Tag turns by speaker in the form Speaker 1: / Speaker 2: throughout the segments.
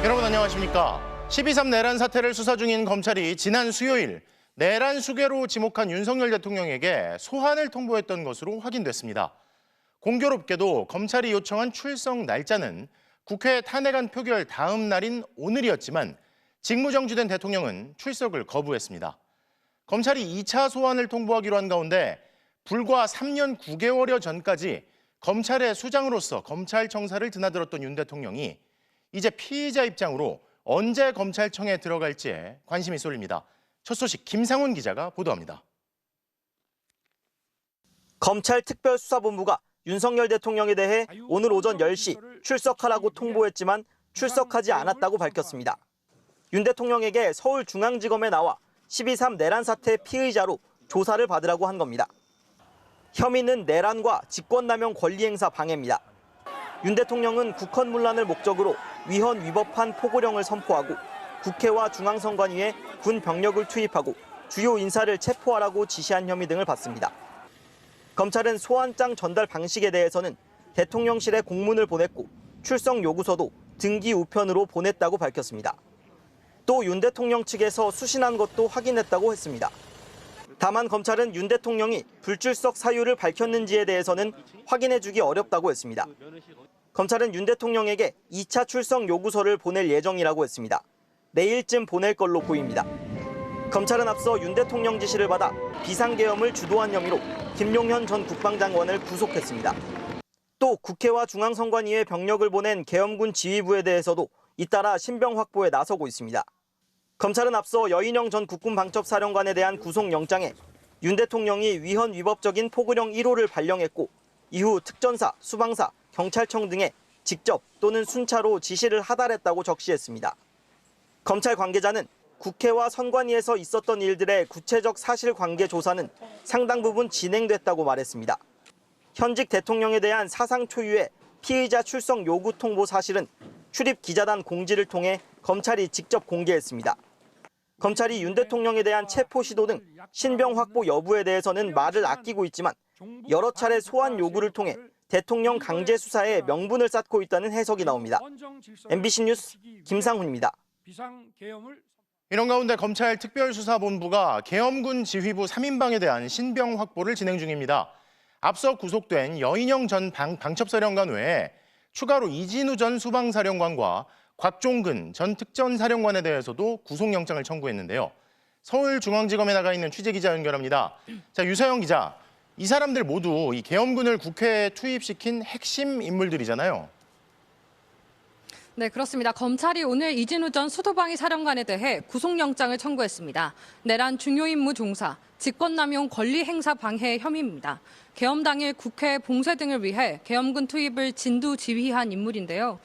Speaker 1: 여러분 안녕하십니까? 12.3 내란 사태를 수사 중인 검찰이 지난 수요일 내란 수괴로 지목한 윤석열 대통령에게 소환을 통보했던 것으로 확인됐습니다. 공교롭게도 검찰이 요청한 출석 날짜는 국회 탄핵안 표결 다음 날인 오늘이었지만 직무정지된 대통령은 출석을 거부했습니다. 검찰이 2차 소환을 통보하기로 한 가운데 불과 3년 9개월여 전까지 검찰의 수장으로서 검찰청사를 드나들었던 윤 대통령이 이제 피의자 입장으로 언제 검찰청에 들어갈지에 관심이 쏠립니다. 첫 소식 김상훈 기자가 보도합니다.
Speaker 2: 검찰 특별수사본부가 윤석열 대통령에 대해 오늘 오전 10시 출석하라고 통보했지만 출석하지 않았다고 밝혔습니다. 윤 대통령에게 서울중앙지검에 나와 12.3 내란 사태 피의자로 조사를 받으라고 한 겁니다. 혐의는 내란과 직권남용 권리행사 방해입니다. 윤 대통령은 국헌문란을 목적으로 위헌 위법한 포고령을 선포하고 국회와 중앙선관위에 군 병력을 투입하고 주요 인사를 체포하라고 지시한 혐의 등을 받습니다. 검찰은 소환장 전달 방식에 대해서는 대통령실에 공문을 보냈고 출석 요구서도 등기 우편으로 보냈다고 밝혔습니다. 또 윤 대통령 측에서 수신한 것도 확인했다고 했습니다. 다만 검찰은 윤 대통령이 불출석 사유를 밝혔는지에 대해서는 확인해주기 어렵다고 했습니다. 검찰은 윤 대통령에게 2차 출석 요구서를 보낼 예정이라고 했습니다. 내일쯤 보낼 걸로 보입니다. 검찰은 앞서 윤 대통령 지시를 받아 비상계엄을 주도한 혐의로 김용현 전 국방장관을 구속했습니다. 또 국회와 중앙선관위에 병력을 보낸 계엄군 지휘부에 대해서도 잇따라 신병 확보에 나서고 있습니다. 검찰은 앞서 여인영 전 국군방첩사령관에 대한 구속영장에 윤 대통령이 위헌 위법적인 포고령 1호를 발령했고 이후 특전사, 수방사, 경찰청 등에 직접 또는 순차로 지시를 하달했다고 적시했습니다. 검찰 관계자는 국회와 선관위에서 있었던 일들의 구체적 사실관계 조사는 상당 부분 진행됐다고 말했습니다. 현직 대통령에 대한 사상 초유의 피의자 출석 요구 통보 사실은 출입 기자단 공지를 통해 검찰이 직접 공개했습니다. 검찰이 윤 대통령에 대한 체포 시도 등 신병 확보 여부에 대해서는 말을 아끼고 있지만 여러 차례 소환 요구를 통해 대통령 강제 수사에 명분을 쌓고 있다는 해석이 나옵니다. MBC 뉴스 김상훈입니다.
Speaker 1: 이런 가운데 검찰 특별수사본부가 계엄군 지휘부 3인방에 대한 신병 확보를 진행 중입니다. 앞서 구속된 여인영 전 방첩사령관 외에 추가로 이진우 전 수방사령관과 곽종근 전 특전사령관에 대해서도 구속영장을 청구했는데요. 서울중앙지검에 나가 있는 취재기자 연결합니다. 자, 유서영 기자, 이 사람들 모두 이 계엄군을 국회에 투입시킨 핵심 인물들이잖아요.
Speaker 3: 네, 그렇습니다. 검찰이 오늘 이진우 전 수도방위 사령관에 대해 구속영장을 청구했습니다. 내란 중요 임무 종사, 직권남용 권리 행사 방해 혐의입니다. 계엄 당일 국회 봉쇄 등을 위해 계엄군 투입을 진두 지휘한 인물인데요.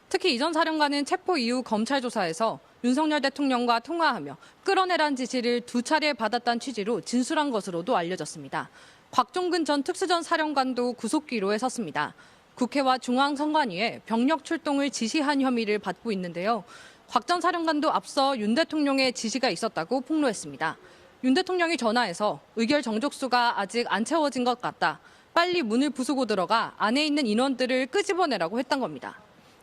Speaker 3: 특히 이 전 사령관은 체포 이후 검찰 조사에서 윤석열 대통령과 통화하며 끌어내란 지시를 2차례 받았다는 취지로 진술한 것으로도 알려졌습니다. 곽종근 전 특수전 사령관도 구속기로에 섰습니다. 국회와 중앙선관위에 병력 출동을 지시한 혐의를 받고 있는데요. 곽 전 사령관도 앞서 윤 대통령의 지시가 있었다고 폭로했습니다. 윤 대통령이 전화해서 의결 정족수가 아직 안 채워진 것 같다. 빨리 문을 부수고 들어가 안에 있는 인원들을 끄집어내라고 했던 겁니다.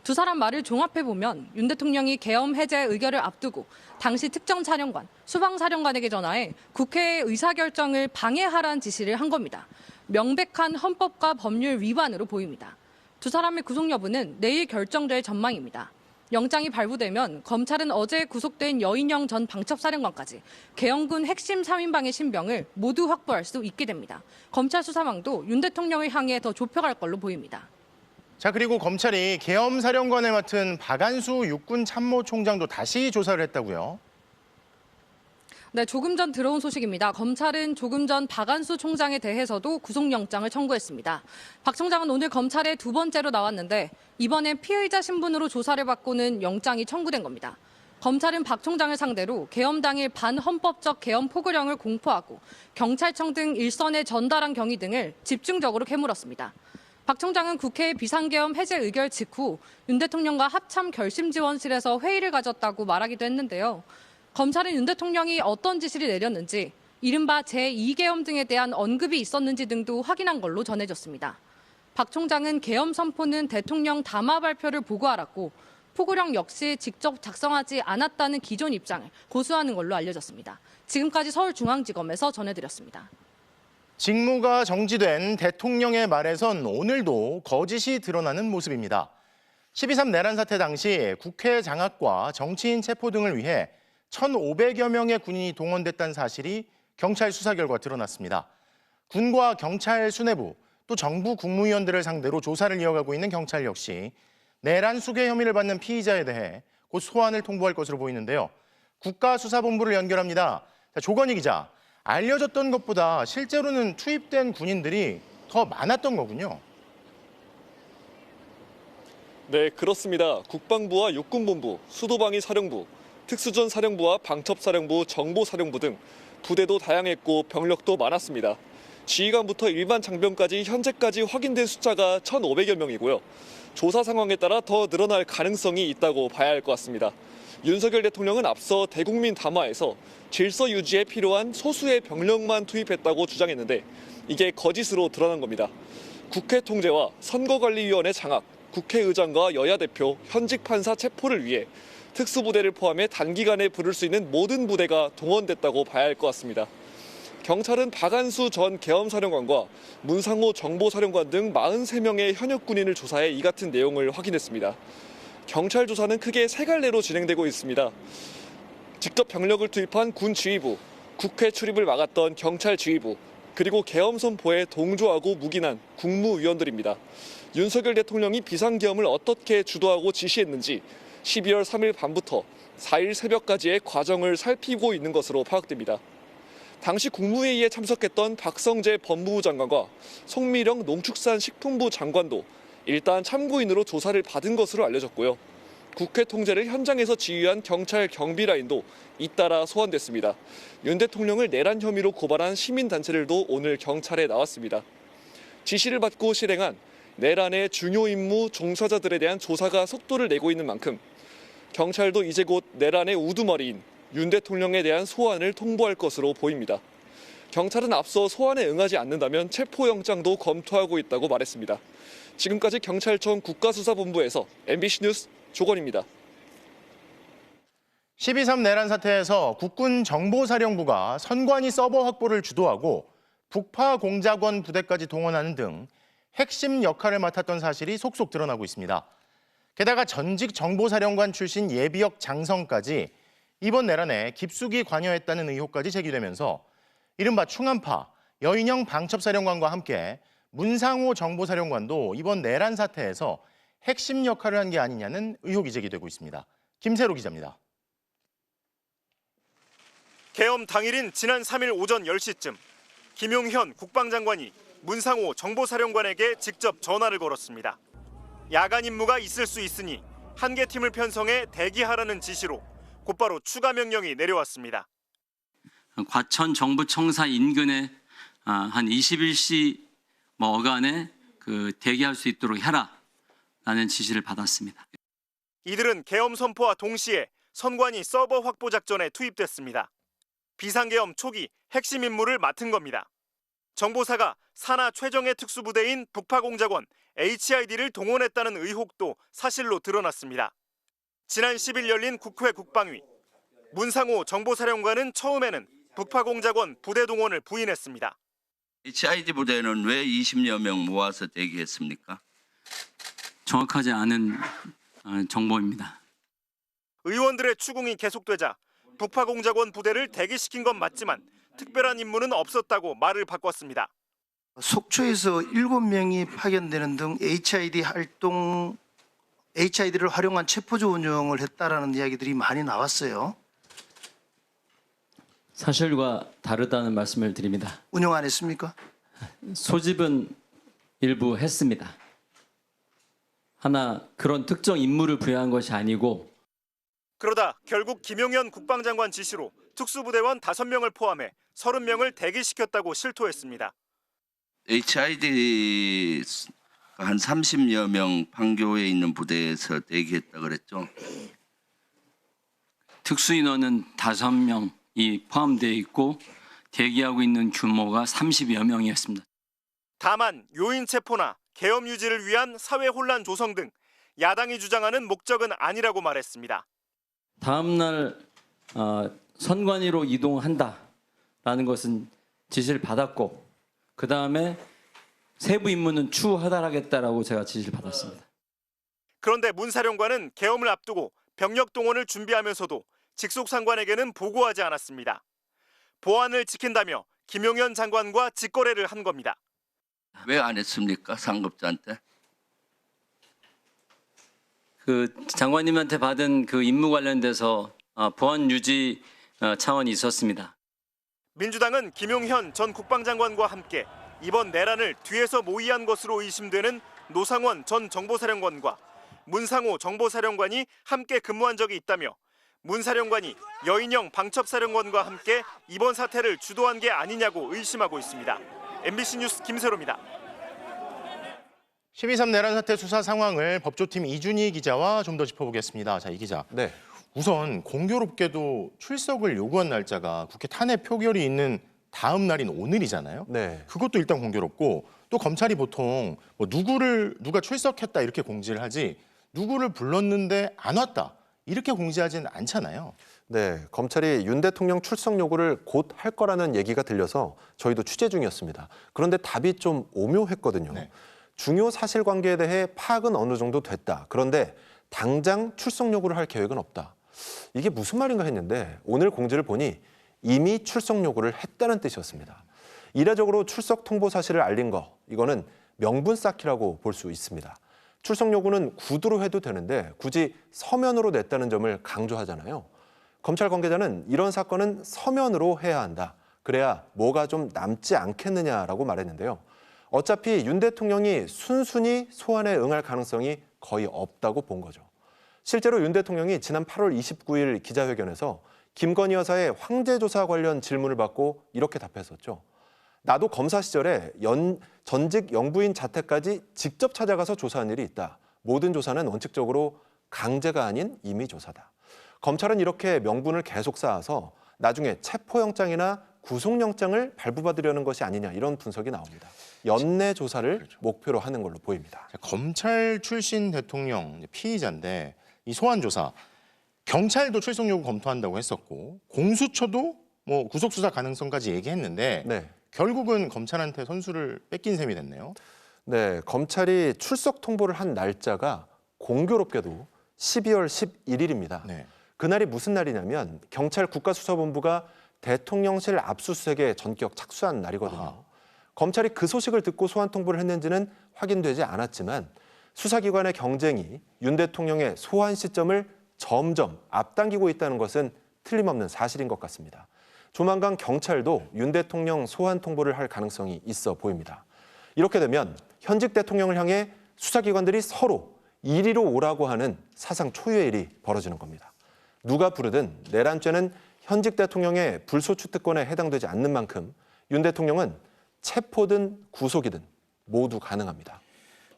Speaker 3: 두 사람 말을 종합해보면 윤 대통령이 계엄 해제 의결을 앞두고 당시 특전사령관, 수방사령관에게 전화해 국회의 의사결정을 방해하라는 지시를 한 겁니다. 명백한 헌법과 법률 위반으로 보입니다. 두 사람의 구속 여부는 내일 결정될 전망입니다. 영장이 발부되면 검찰은 어제 구속된 여인영 전 방첩사령관까지 계엄군 핵심 3인방의 신병을 모두 확보할 수 있게 됩니다. 검찰 수사망도 윤 대통령을 향해 더 좁혀갈 걸로 보입니다.
Speaker 1: 자, 그리고 검찰이 계엄사령관을 맡은 박안수 육군참모총장도 다시 조사를 했다고요?
Speaker 3: 네, 조금 전 들어온 소식입니다. 검찰은 조금 전 박안수 총장에 대해서도 구속영장을 청구했습니다. 박 총장은 오늘 검찰에 2번째로 나왔는데 이번엔 피의자 신분으로 조사를 받고는 영장이 청구된 겁니다. 검찰은 박 총장을 상대로 계엄 당일 반헌법적 계엄 포고령을 공포하고 경찰청 등 일선에 전달한 경위 등을 집중적으로 캐물었습니다. 박 총장은 국회 비상계엄 해제 의결 직후 윤 대통령과 합참 결심지원실에서 회의를 가졌다고 말하기도 했는데요. 검찰은 윤 대통령이 어떤 지시를 내렸는지, 이른바 제2계엄 등에 대한 언급이 있었는지 등도 확인한 걸로 전해졌습니다. 박 총장은 계엄 선포는 대통령 담화 발표를 보고 알았고 포고령 역시 직접 작성하지 않았다는 기존 입장을 고수하는 걸로 알려졌습니다. 지금까지 서울중앙지검에서 전해드렸습니다.
Speaker 1: 직무가 정지된 대통령의 말에선 오늘도 거짓이 드러나는 모습입니다. 12.3 내란 사태 당시 국회 장악과 정치인 체포 등을 위해 1,500여 명의 군인이 동원됐다는 사실이 경찰 수사 결과 드러났습니다. 군과 경찰 수뇌부 또 정부 국무위원들을 상대로 조사를 이어가고 있는 경찰 역시 내란 수괴 혐의를 받는 피의자에 대해 곧 소환을 통보할 것으로 보이는데요. 국가수사본부를 연결합니다. 조건희 기자, 알려졌던 것보다 실제로는 투입된 군인들이 더 많았던 거군요.
Speaker 4: 네, 그렇습니다. 국방부와 육군본부, 수도방위 사령부, 특수전 사령부와 방첩사령부, 정보사령부 등 부대도 다양했고 병력도 많았습니다. 지휘관부터 일반 장병까지 현재까지 확인된 숫자가 1,500여 명이고요. 조사 상황에 따라 더 늘어날 가능성이 있다고 봐야 할 것 같습니다. 윤석열 대통령은 앞서 대국민 담화에서 질서 유지에 필요한 소수의 병력만 투입했다고 주장했는데 이게 거짓으로 드러난 겁니다. 국회 통제와 선거관리위원회 장악, 국회의장과 여야 대표, 현직 판사 체포를 위해 특수부대를 포함해 단기간에 부를 수 있는 모든 부대가 동원됐다고 봐야 할 것 같습니다. 경찰은 박안수 전 계엄사령관과 문상호 정보사령관 등 43명의 현역 군인을 조사해 이 같은 내용을 확인했습니다. 경찰 조사는 크게 세 갈래로 진행되고 있습니다. 직접 병력을 투입한 군 지휘부, 국회 출입을 막았던 경찰 지휘부, 그리고 계엄 선포에 동조하고 묵인한 국무위원들입니다. 윤석열 대통령이 비상계엄을 어떻게 주도하고 지시했는지 12월 3일 밤부터 4일 새벽까지의 과정을 살피고 있는 것으로 파악됩니다. 당시 국무회의에 참석했던 박성재 법무부 장관과 송미령 농축산식품부 장관도 일단 참고인으로 조사를 받은 것으로 알려졌고요. 국회 통제를 현장에서 지휘한 경찰 경비라인도 잇따라 소환됐습니다. 윤 대통령을 내란 혐의로 고발한 시민단체들도 오늘 경찰에 나왔습니다. 지시를 받고 실행한 내란의 중요 임무 종사자들에 대한 조사가 속도를 내고 있는 만큼 경찰도 이제 곧 내란의 우두머리인 윤 대통령에 대한 소환을 통보할 것으로 보입니다. 경찰은 앞서 소환에 응하지 않는다면 체포영장도 검토하고 있다고 말했습니다. 지금까지 경찰청 국가수사본부에서 MBC 뉴스 조건입니다.
Speaker 1: 12.3 내란 사태에서 국군정보사령부가 선관위 서버 확보를 주도하고 북파공작원 부대까지 동원하는 등 핵심 역할을 맡았던 사실이 속속 드러나고 있습니다. 게다가 전직 정보사령관 출신 예비역 장성까지 이번 내란에 깊숙이 관여했다는 의혹까지 제기되면서 이른바 충암파 여인영 방첩사령관과 함께 문상호 정보사령관도 이번 내란 사태에서 핵심 역할을 한 게 아니냐는 의혹이 제기되고 있습니다. 김세로 기자입니다.
Speaker 5: 계엄 당일인 지난 3일 오전 10시쯤 김용현 국방장관이 문상호 정보사령관에게 직접 전화를 걸었습니다. 야간 임무가 있을 수 있으니 한 개 팀을 편성해 대기하라는 지시로 곧바로 추가 명령이 내려왔습니다.
Speaker 6: 과천 정부청사 인근에 한 21시 어간에 대기할 수 있도록 해라라는 지시를 받았습니다.
Speaker 5: 이들은 계엄 선포와 동시에 선관위 서버 확보 작전에 투입됐습니다. 비상계엄 초기 핵심 임무를 맡은 겁니다. 정보사가 산하 최정예 특수부대인 북파공작원 HID를 동원했다는 의혹도 사실로 드러났습니다. 지난 10일 열린 국회 국방위. 문상호 정보사령관은 처음에는 북파공작원 부대 동원을 부인했습니다.
Speaker 7: HID 부대는 왜 20여 명 모아서 대기했습니까?
Speaker 6: 정확하지 않은 정보입니다.
Speaker 5: 의원들의 추궁이 계속되자 북파공작원 부대를 대기시킨 건 맞지만 특별한 임무는 없었다고 말을 바꿨습니다.
Speaker 8: 속초에서 7명이 파견되는 등 HID를 활용한 체포조 운영을 했다라는 이야기들이 많이 나왔어요.
Speaker 6: 사실과 다르다는 말씀을 드립니다.
Speaker 8: 운영 안 했습니까?
Speaker 6: 소집은 일부 했습니다. 하나 그런 특정 임무를 부여한 것이 아니고
Speaker 5: 그러다 결국 김용현 국방장관 지시로 특수부대원 5명을 포함해 30명을 대기시켰다고 실토했습니다.
Speaker 7: HID 한 30여 명 판교에 있는 부대에서 대기했다 그랬죠?
Speaker 6: 특수인원은 5명이 포함되어 있고 대기하고 있는 규모가 30여 명이었습니다.
Speaker 5: 다만 요인 체포나 계엄 유지를 위한 사회 혼란 조성 등 야당이 주장하는 목적은 아니라고 말했습니다.
Speaker 6: 다음 날 선관위로 이동한다라는 것은 지시를 받았고 그 다음에 세부 임무는 추후 하달하겠다라고 제가 지시를 받았습니다.
Speaker 5: 그런데 문 사령관은 계엄을 앞두고 병력 동원을 준비하면서도 직속 상관에게는 보고하지 않았습니다. 보안을 지킨다며 김용현 장관과 직거래를 한 겁니다.
Speaker 7: 왜 안 했습니까? 상급자한테?
Speaker 6: 그 장관님한테 받은 그 임무 관련돼서 보안 유지 차원이 있었습니다.
Speaker 5: 민주당은 김용현 전 국방장관과 함께 이번 내란을 뒤에서 모의한 것으로 의심되는 노상원 전 정보사령관과 문상호 정보사령관이 함께 근무한 적이 있다며 문 사령관이 여인영 방첩사령관과 함께 이번 사태를 주도한 게 아니냐고 의심하고 있습니다. MBC 뉴스 김세로입니다.
Speaker 1: 12.3 내란 사태 수사 상황을 법조팀 이준희 기자와 좀 더 짚어보겠습니다. 자, 이 기자.
Speaker 9: 네.
Speaker 1: 우선 공교롭게도 출석을 요구한 날짜가 국회 탄핵 표결이 있는 다음 날인 오늘이잖아요.
Speaker 9: 네.
Speaker 1: 그것도 일단 공교롭고 또 검찰이 보통 뭐 누가 출석했다 이렇게 공지를 하지 누구를 불렀는데 안 왔다 이렇게 공지하지는 않잖아요.
Speaker 9: 네, 검찰이 윤 대통령 출석 요구를 곧 할 거라는 얘기가 들려서 저희도 취재 중이었습니다. 그런데 답이 좀 오묘했거든요.
Speaker 1: 네.
Speaker 9: 중요 사실관계에 대해 파악은 어느 정도 됐다. 그런데 당장 출석 요구를 할 계획은 없다. 이게 무슨 말인가 했는데 오늘 공지를 보니 이미 출석 요구를 했다는 뜻이었습니다. 이례적으로 출석 통보 사실을 알린 거, 이거는 명분 쌓기라고 볼 수 있습니다. 출석 요구는 구두로 해도 되는데 굳이 서면으로 냈다는 점을 강조하잖아요. 검찰 관계자는 이런 사건은 서면으로 해야 한다. 그래야 뭐가 좀 남지 않겠느냐라고 말했는데요. 어차피 윤 대통령이 순순히 소환에 응할 가능성이 거의 없다고 본 거죠. 실제로 윤 대통령이 지난 8월 29일 기자회견에서 김건희 여사의 황제 조사 관련 질문을 받고 이렇게 답했었죠. 나도 검사 시절에 전직 영부인 자택까지 직접 찾아가서 조사한 일이 있다. 모든 조사는 원칙적으로 강제가 아닌 임의 조사다. 검찰은 이렇게 명분을 계속 쌓아서 나중에 체포영장이나 구속영장을 발부받으려는 것이 아니냐 이런 분석이 나옵니다. 연내 조사를 목표로 하는 걸로 보입니다.
Speaker 1: 검찰 출신 대통령 피의자인데 이 소환 조사 경찰도 출석 요구 검토한다고 했었고 공수처도 뭐 구속 수사 가능성까지 얘기했는데
Speaker 9: 네.
Speaker 1: 결국은 검찰한테 선수를 뺏긴 셈이 됐네요.
Speaker 9: 네, 검찰이 출석 통보를 한 날짜가 공교롭게도 12월 11일입니다.
Speaker 1: 네.
Speaker 9: 그날이 무슨 날이냐면 경찰 국가수사본부가 대통령실 압수수색에 전격 착수한 날이거든요.
Speaker 1: 아하.
Speaker 9: 검찰이 그 소식을 듣고 소환 통보를 했는지는 확인되지 않았지만 수사기관의 경쟁이 윤 대통령의 소환 시점을 점점 앞당기고 있다는 것은 틀림없는 사실인 것 같습니다. 조만간 경찰도 윤 대통령 소환 통보를 할 가능성이 있어 보입니다. 이렇게 되면 현직 대통령을 향해 수사기관들이 서로 이리로 오라고 하는 사상 초유의 일이 벌어지는 겁니다. 누가 부르든 내란죄는 현직 대통령의 불소추 특권에 해당되지 않는 만큼 윤 대통령은 체포든 구속이든 모두 가능합니다.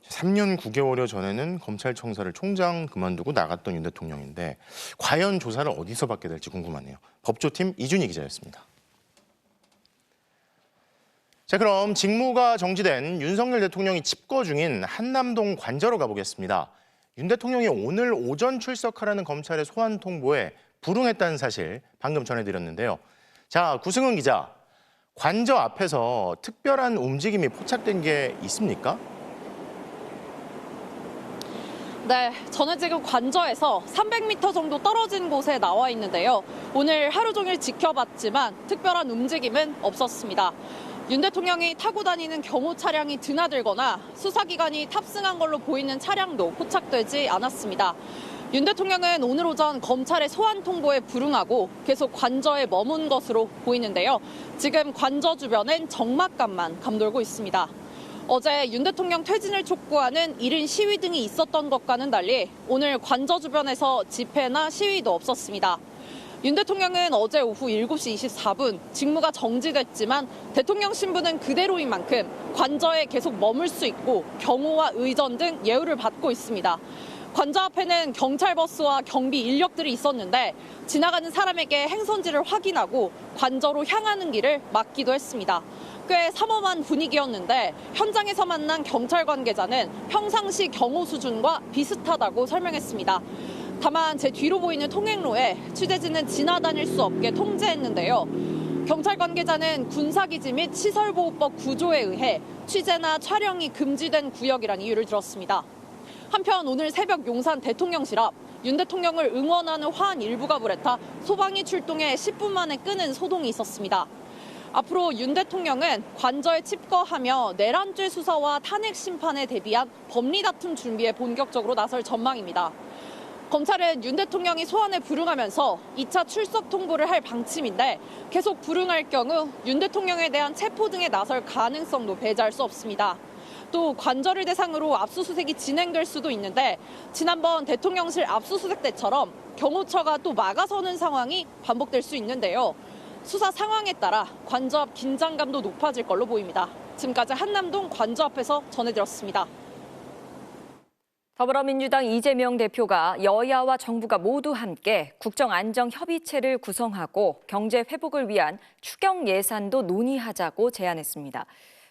Speaker 1: 3년 9개월여 전에는 검찰청사를 총장 그만두고 나갔던 윤 대통령인데 과연 조사를 어디서 받게 될지 궁금하네요. 법조팀 이준희 기자였습니다. 자, 그럼 직무가 정지된 윤석열 대통령이 칩거 중인 한남동 관저로 가보겠습니다. 윤 대통령이 오늘 오전 출석하라는 검찰의 소환 통보에 불응했다는 사실 방금 전해드렸는데요. 자, 구승은 기자, 관저 앞에서 특별한 움직임이 포착된 게 있습니까?
Speaker 10: 네, 저는 지금 관저에서 300m 정도 떨어진 곳에 나와 있는데요. 오늘 하루 종일 지켜봤지만 특별한 움직임은 없었습니다. 윤 대통령이 타고 다니는 경호 차량이 드나들거나 수사기관이 탑승한 걸로 보이는 차량도 포착되지 않았습니다. 윤 대통령은 오늘 오전 검찰의 소환 통보에 불응하고 계속 관저에 머문 것으로 보이는데요. 지금 관저 주변엔 적막감만 감돌고 있습니다. 어제 윤 대통령 퇴진을 촉구하는 1인 시위 등이 있었던 것과는 달리 오늘 관저 주변에서 집회나 시위도 없었습니다. 윤 대통령은 어제 오후 7시 24분 직무가 정지됐지만 대통령 신분은 그대로인 만큼 관저에 계속 머물 수 있고 경호와 의전 등 예우를 받고 있습니다. 관저 앞에는 경찰 버스와 경비 인력들이 있었는데 지나가는 사람에게 행선지를 확인하고 관저로 향하는 길을 막기도 했습니다. 꽤 삼엄한 분위기였는데 현장에서 만난 경찰 관계자는 평상시 경호 수준과 비슷하다고 설명했습니다. 다만 제 뒤로 보이는 통행로에 취재진은 지나다닐 수 없게 통제했는데요. 경찰 관계자는 군사기지 및 시설보호법 구조에 의해 취재나 촬영이 금지된 구역이란 이유를 들었습니다. 한편 오늘 새벽 용산 대통령실 앞 윤 대통령을 응원하는 화한 일부가 불에 타 소방이 출동해 10분 만에 끄는 소동이 있었습니다. 앞으로 윤 대통령은 관저에 칩거하며 내란죄 수사와 탄핵 심판에 대비한 법리 다툼 준비에 본격적으로 나설 전망입니다. 검찰은 윤 대통령이 소환에 불응하면서 2차 출석 통보를 할 방침인데 계속 불응할 경우 윤 대통령에 대한 체포 등에 나설 가능성도 배제할 수 없습니다. 또 관저를 대상으로 압수수색이 진행될 수도 있는데 지난번 대통령실 압수수색 때처럼 경호처가 또 막아서는 상황이 반복될 수 있는데요. 수사 상황에 따라 관저 앞 긴장감도 높아질 걸로 보입니다. 지금까지 한남동 관저 앞에서 전해드렸습니다.
Speaker 11: 더불어민주당 이재명 대표가 여야와 정부가 모두 함께 국정안정협의체를 구성하고 경제 회복을 위한 추경 예산도 논의하자고 제안했습니다.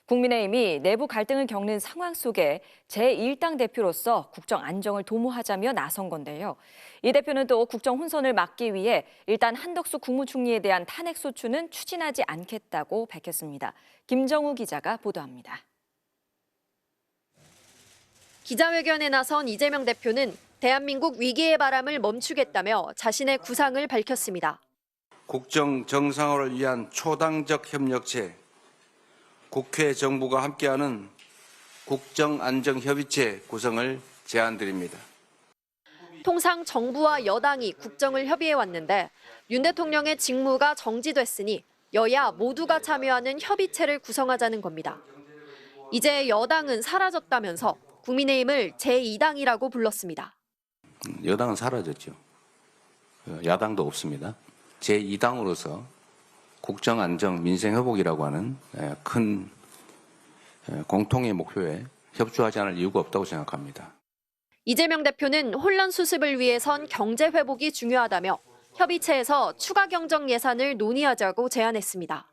Speaker 11: 국민의힘이 내부 갈등을 겪는 상황 속에 제1당 대표로서 국정 안정을 도모하자며 나선 건데요. 이 대표는 또 국정 혼선을 막기 위해 일단 한덕수 국무총리에 대한 탄핵소추는 추진하지 않겠다고 밝혔습니다. 김정우 기자가 보도합니다.
Speaker 12: 기자회견에 나선 이재명 대표는 대한민국 위기의 바람을 멈추겠다며 자신의 구상을 밝혔습니다.
Speaker 13: 국정 정상화를 위한 초당적 협력체, 국회 정부가 함께하는 국정안정협의체 구성을 제안드립니다.
Speaker 12: 통상 정부와 여당이 국정을 협의해왔는데 윤 대통령의 직무가 정지됐으니 여야 모두가 참여하는 협의체를 구성하자는 겁니다. 이제 여당은 사라졌다면서 국민의힘을 제2당이라고 불렀습니다.
Speaker 13: 여당은 사라졌죠. 야당도 없습니다. 제2당으로서 국정안정, 민생회복이라고 하는 큰 공통의 목표에 협조하지 않을 이유가 없다고 생각합니다.
Speaker 12: 이재명 대표는 혼란 수습을 위해선 경제 회복이 중요하다며 협의체에서 추가 경정 예산을 논의하자고 제안했습니다.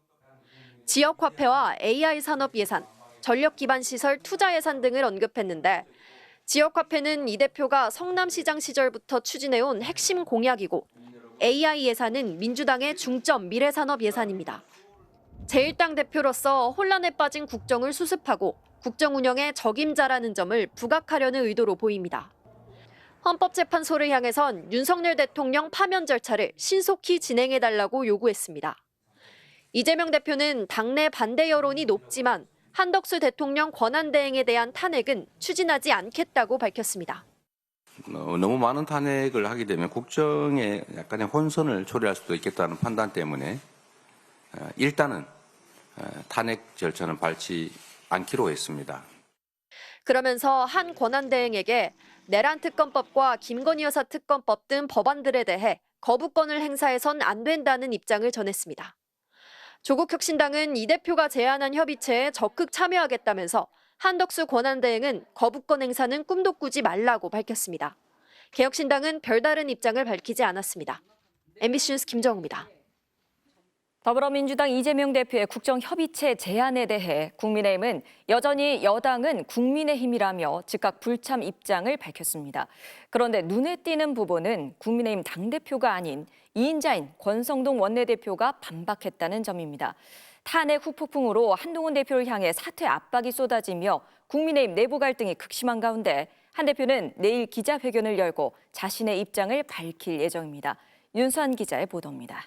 Speaker 12: 지역화폐와 AI 산업 예산, 전력 기반 시설 투자 예산 등을 언급했는데 지역화폐는 이 대표가 성남시장 시절부터 추진해온 핵심 공약이고 AI 예산은 민주당의 중점 미래산업 예산입니다. 제1당 대표로서 혼란에 빠진 국정을 수습하고 국정 운영에 적임자라는 점을 부각하려는 의도로 보입니다. 헌법재판소를 향해선 윤석열 대통령 파면 절차를 신속히 진행해달라고 요구했습니다. 이재명 대표는 당내 반대 여론이 높지만 한덕수 대통령 권한대행에 대한 탄핵은 추진하지 않겠다고 밝혔습니다.
Speaker 13: 너무 많은 탄핵을 하게 되면 국정에 약간의 혼선을 초래할 수도 있겠다는 판단 때문에 일단은 탄핵 절차는 밟지 않기로 했습니다.
Speaker 12: 그러면서 한 권한대행에게 내란 특검법과 김건희 여사 특검법 등 법안들에 대해 거부권을 행사해선 안 된다는 입장을 전했습니다. 조국혁신당은 이 대표가 제안한 협의체에 적극 참여하겠다면서 한덕수 권한대행은 거부권 행사는 꿈도 꾸지 말라고 밝혔습니다. 개혁신당은 별다른 입장을 밝히지 않았습니다. MBC 뉴스 김정우입니다.
Speaker 11: 더불어민주당 이재명 대표의 국정협의체 제안에 대해 국민의힘은 여전히 여당은 국민의힘이라며 즉각 불참 입장을 밝혔습니다. 그런데 눈에 띄는 부분은 국민의힘 당대표가 아닌 2인자인 권성동 원내대표가 반박했다는 점입니다. 탄핵 후폭풍으로 한동훈 대표를 향해 사퇴 압박이 쏟아지며 국민의힘 내부 갈등이 극심한 가운데 한 대표는 내일 기자회견을 열고 자신의 입장을 밝힐 예정입니다. 윤수환 기자의 보도입니다.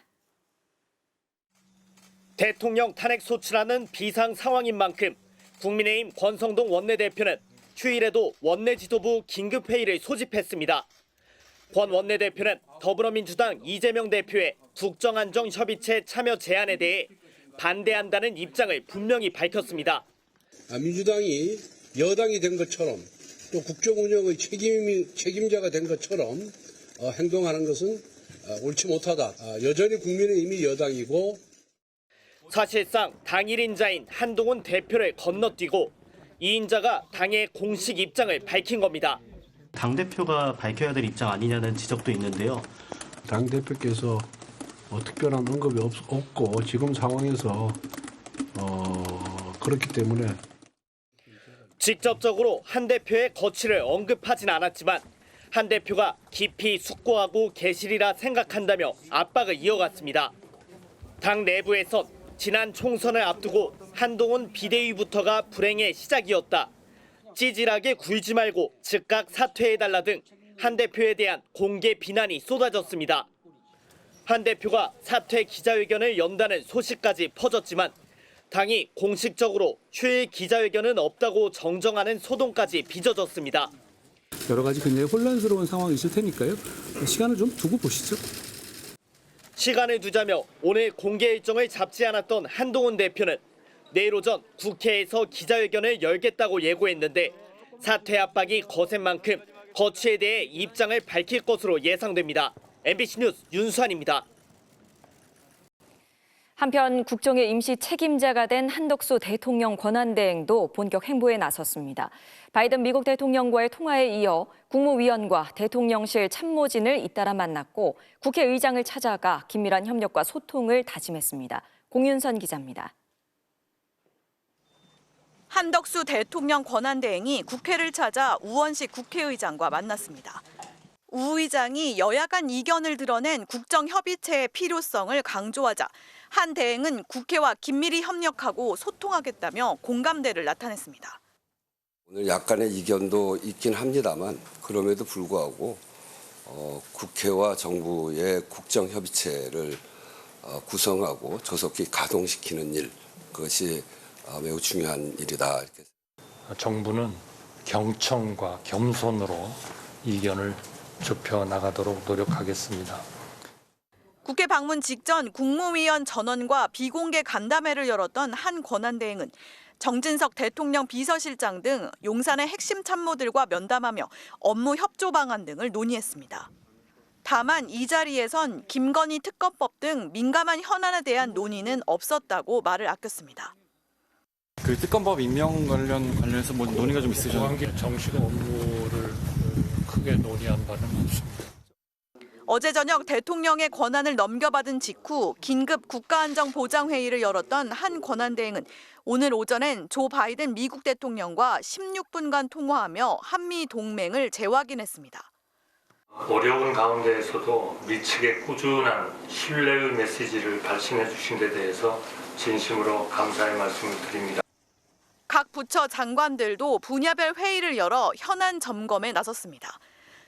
Speaker 2: 대통령 탄핵 소추라는 비상 상황인 만큼 국민의힘 권성동 원내대표는 휴일에도 원내 지도부 긴급회의를 소집했습니다. 권 원내대표는 더불어민주당 이재명 대표의 국정안정협의체 참여 제안에 대해 반대한다는 입장을 분명히 밝혔습니다.
Speaker 14: 민주당이 여당이 된 것처럼 또 국정 운영의 책임자가 된 것처럼 행동하는 것은 옳지 못하다. 여전히 국민의힘이 여당이고
Speaker 2: 사실상 당 1인자인 한동훈 대표를 건너뛰고 2인자가 당의 공식 입장을 밝힌 겁니다.
Speaker 15: 당대표가 밝혀야 될 입장 아니냐는 지적도 있는데요.
Speaker 14: 당대표께서 특별한 언급이 없고 지금 상황에서 그렇기 때문에
Speaker 2: 직접적으로 한 대표의 거취를 언급하진 않았지만 한 대표가 깊이 숙고하고 계시리라 생각한다며 압박을 이어갔습니다. 당 내부에선 지난 총선을 앞두고 한동훈 비대위부터가 불행의 시작이었다. 찌질하게 굴지 말고 즉각 사퇴해달라 등 한 대표에 대한 공개 비난이 쏟아졌습니다. 한 대표가 사퇴 기자회견을 연다는 소식까지 퍼졌지만 당이 공식적으로 휴일 기자회견은 없다고 정정하는 소동까지 빚어졌습니다.
Speaker 16: 여러 가지 굉장히 혼란스러운 상황이 있을 테니까요. 시간을 좀 두고 보시죠.
Speaker 2: 시간을 두자며 오늘 공개 일정을 잡지 않았던 한동훈 대표는 내일 오전 국회에서 기자회견을 열겠다고 예고했는데 사퇴 압박이 거센 만큼 거취에 대해 입장을 밝힐 것으로 예상됩니다. MBC 뉴스 윤수환입니다.
Speaker 11: 한편 국정의 임시 책임자가 된 한덕수 대통령 권한대행도 본격 행보에 나섰습니다. 바이든 미국 대통령과의 통화에 이어 국무위원과 대통령실 참모진을 잇따라 만났고 국회의장을 찾아가 긴밀한 협력과 소통을 다짐했습니다. 공윤선 기자입니다.
Speaker 17: 한덕수 대통령 권한대행이 국회를 찾아 우원식 국회의장과 만났습니다. 우 의장이 여야 간 이견을 드러낸 국정협의체의 필요성을 강조하자 한 대행은 국회와 긴밀히 협력하고 소통하겠다며 공감대를 나타냈습니다.
Speaker 18: 오늘 약간의 이견도 있긴 합니다만 그럼에도 불구하고 국회와 정부의 국정협의체를 구성하고 조속히 가동시키는 일, 그것이 매우 중요한 일이다.
Speaker 19: 정부는 경청과 겸손으로 이견을 좁혀 나가도록 노력하겠습니다.
Speaker 17: 국회 방문 직전 국무위원 전원과 비공개 간담회를 열었던 한 권한대행은 정진석 대통령 비서실장 등 용산의 핵심 참모들과 면담하며 업무 협조 방안 등을 논의했습니다. 다만 이 자리에선 김건희 특검법 등 민감한 현안에 대한 논의는 없었다고 말을 아꼈습니다.
Speaker 20: 그 특검법 임명 관련해서 뭐 논의가 좀 있으셨나요?
Speaker 19: 정식 업무를 크게 논의한 바는 없습니다.
Speaker 17: 어제 저녁 대통령의 권한을 넘겨받은 직후 긴급 국가안전보장회의를 열었던 한 권한대행은 오늘 오전엔 조 바이든 미국 대통령과 16분간 통화하며 한미 동맹을 재확인했습니다.
Speaker 19: 어려운 가운데에서도 미측의 꾸준한 신뢰의 메시지를 발신해 주신 데 대해서 진심으로 감사의 말씀을 드립니다.
Speaker 17: 각 부처 장관들도 분야별 회의를 열어 현안 점검에 나섰습니다.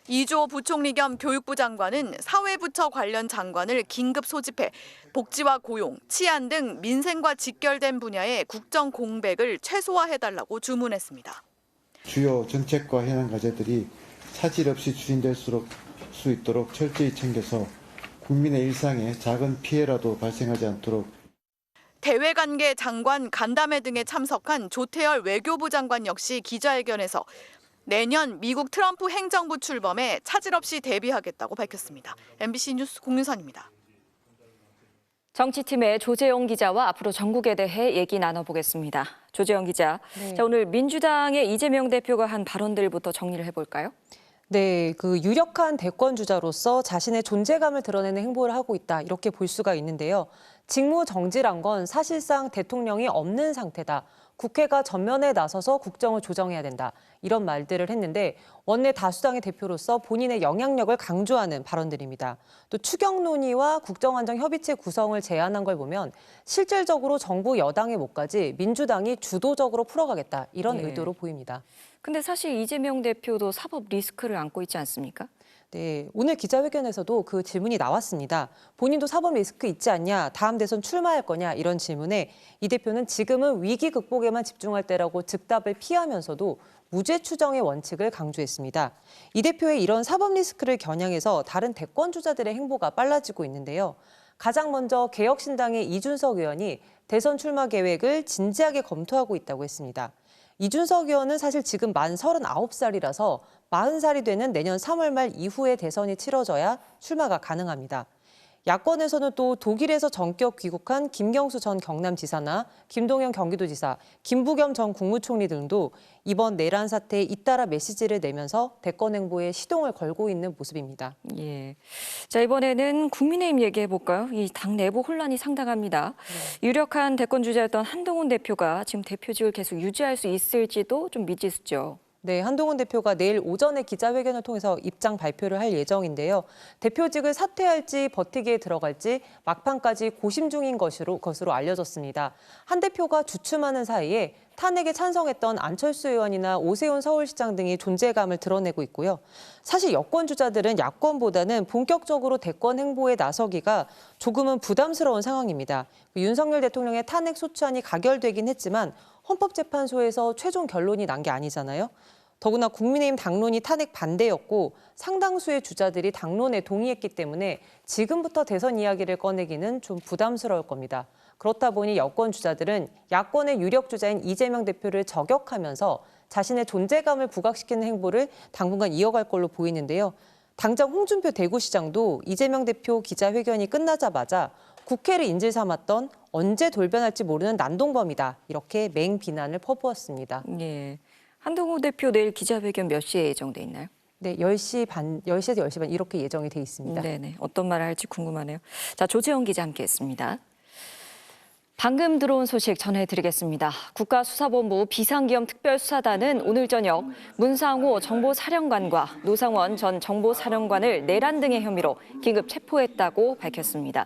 Speaker 17: 이주호 부총리 겸 교육부 장관은 사회부처 관련 장관을 긴급 소집해 복지와 고용, 치안 등 민생과 직결된 분야의 국정 공백을 최소화해달라고 주문했습니다.
Speaker 21: 주요 정책과 현안 과제들이 차질 없이 추진될 수 있도록 철저히 챙겨서 국민의 일상에 작은 피해라도 발생하지 않도록
Speaker 17: 대외관계 장관 간담회 등에 참석한 조태열 외교부 장관 역시 기자회견에서 내년 미국 트럼프 행정부 출범에 차질 없이 대비하겠다고 밝혔습니다. MBC 뉴스 공윤선입니다.
Speaker 11: 정치팀의 조재영 기자와 앞으로 전국에 대해 얘기 나눠보겠습니다. 조재영 기자,
Speaker 22: 네.
Speaker 11: 자, 오늘 민주당의 이재명 대표가 한 발언들부터 정리를 해볼까요?
Speaker 22: 네, 그 유력한 대권 주자로서 자신의 존재감을 드러내는 행보를 하고 있다, 이렇게 볼 수가 있는데요. 직무 정지란 건 사실상 대통령이 없는 상태다. 국회가 전면에 나서서 국정을 조정해야 된다. 이런 말들을 했는데 원내 다수당의 대표로서 본인의 영향력을 강조하는 발언들입니다. 또 추경 논의와 국정안정협의체 구성을 제안한 걸 보면 실질적으로 정부 여당의 몫까지 민주당이 주도적으로 풀어가겠다. 이런 의도로 보입니다.
Speaker 11: 근데 사실 이재명 대표도 사법 리스크를 안고 있지 않습니까?
Speaker 22: 네, 오늘 기자회견에서도 그 질문이 나왔습니다. 본인도 사법 리스크 있지 않냐, 다음 대선 출마할 거냐 이런 질문에 이 대표는 지금은 위기 극복에만 집중할 때라고 즉답을 피하면서도 무죄 추정의 원칙을 강조했습니다. 이 대표의 이런 사법 리스크를 겨냥해서 다른 대권 주자들의 행보가 빨라지고 있는데요. 가장 먼저 개혁신당의 이준석 의원이 대선 출마 계획을 진지하게 검토하고 있다고 했습니다. 이준석 의원은 사실 지금 만 39살이라서 40살이 되는 내년 3월 말 이후에 대선이 치러져야 출마가 가능합니다. 야권에서는 또 독일에서 전격 귀국한 김경수 전 경남지사나 김동연 경기도지사, 김부겸 전 국무총리 등도 이번 내란 사태에 잇따라 메시지를 내면서 대권 행보에 시동을 걸고 있는 모습입니다.
Speaker 11: 예. 자, 이번에는 국민의힘 얘기해 볼까요? 이 당 내부 혼란이 상당합니다. 유력한 대권 주자였던 한동훈 대표가 지금 대표직을 계속 유지할 수 있을지도 좀 미지수죠.
Speaker 22: 네, 한동훈 대표가 내일 오전에 기자회견을 통해서 입장 발표를 할 예정인데요. 대표직을 사퇴할지 버티기에 들어갈지 막판까지 고심 중인 것으로 알려졌습니다. 한 대표가 주춤하는 사이에 탄핵에 찬성했던 안철수 의원이나 오세훈 서울시장 등이 존재감을 드러내고 있고요. 사실 여권 주자들은 야권보다는 본격적으로 대권 행보에 나서기가 조금은 부담스러운 상황입니다. 윤석열 대통령의 탄핵 소추안이 가결되긴 했지만 헌법재판소에서 최종 결론이 난 게 아니잖아요. 더구나 국민의힘 당론이 탄핵 반대였고 상당수의 주자들이 당론에 동의했기 때문에 지금부터 대선 이야기를 꺼내기는 좀 부담스러울 겁니다. 그렇다 보니 여권 주자들은 야권의 유력 주자인 이재명 대표를 저격하면서 자신의 존재감을 부각시키는 행보를 당분간 이어갈 걸로 보이는데요. 당장 홍준표 대구시장도 이재명 대표 기자회견이 끝나자마자 국회를 인질 삼았던 언제 돌변할지 모르는 난동범이다. 이렇게 맹비난을 퍼부었습니다.
Speaker 11: 예. 한동훈 대표 내일 기자회견 몇 시에 예정돼 있나요?
Speaker 22: 네, 10시에서 10시 반 이렇게 예정이 돼 있습니다.
Speaker 11: 네네. 어떤 말을 할지 궁금하네요. 자, 조재원 기자 함께했습니다. 방금 들어온 소식 전해드리겠습니다. 국가수사본부 비상기엄특별수사단은 오늘 저녁 문상호 정보사령관과 노상원 전 정보사령관을 내란 등의 혐의로 긴급 체포했다고 밝혔습니다.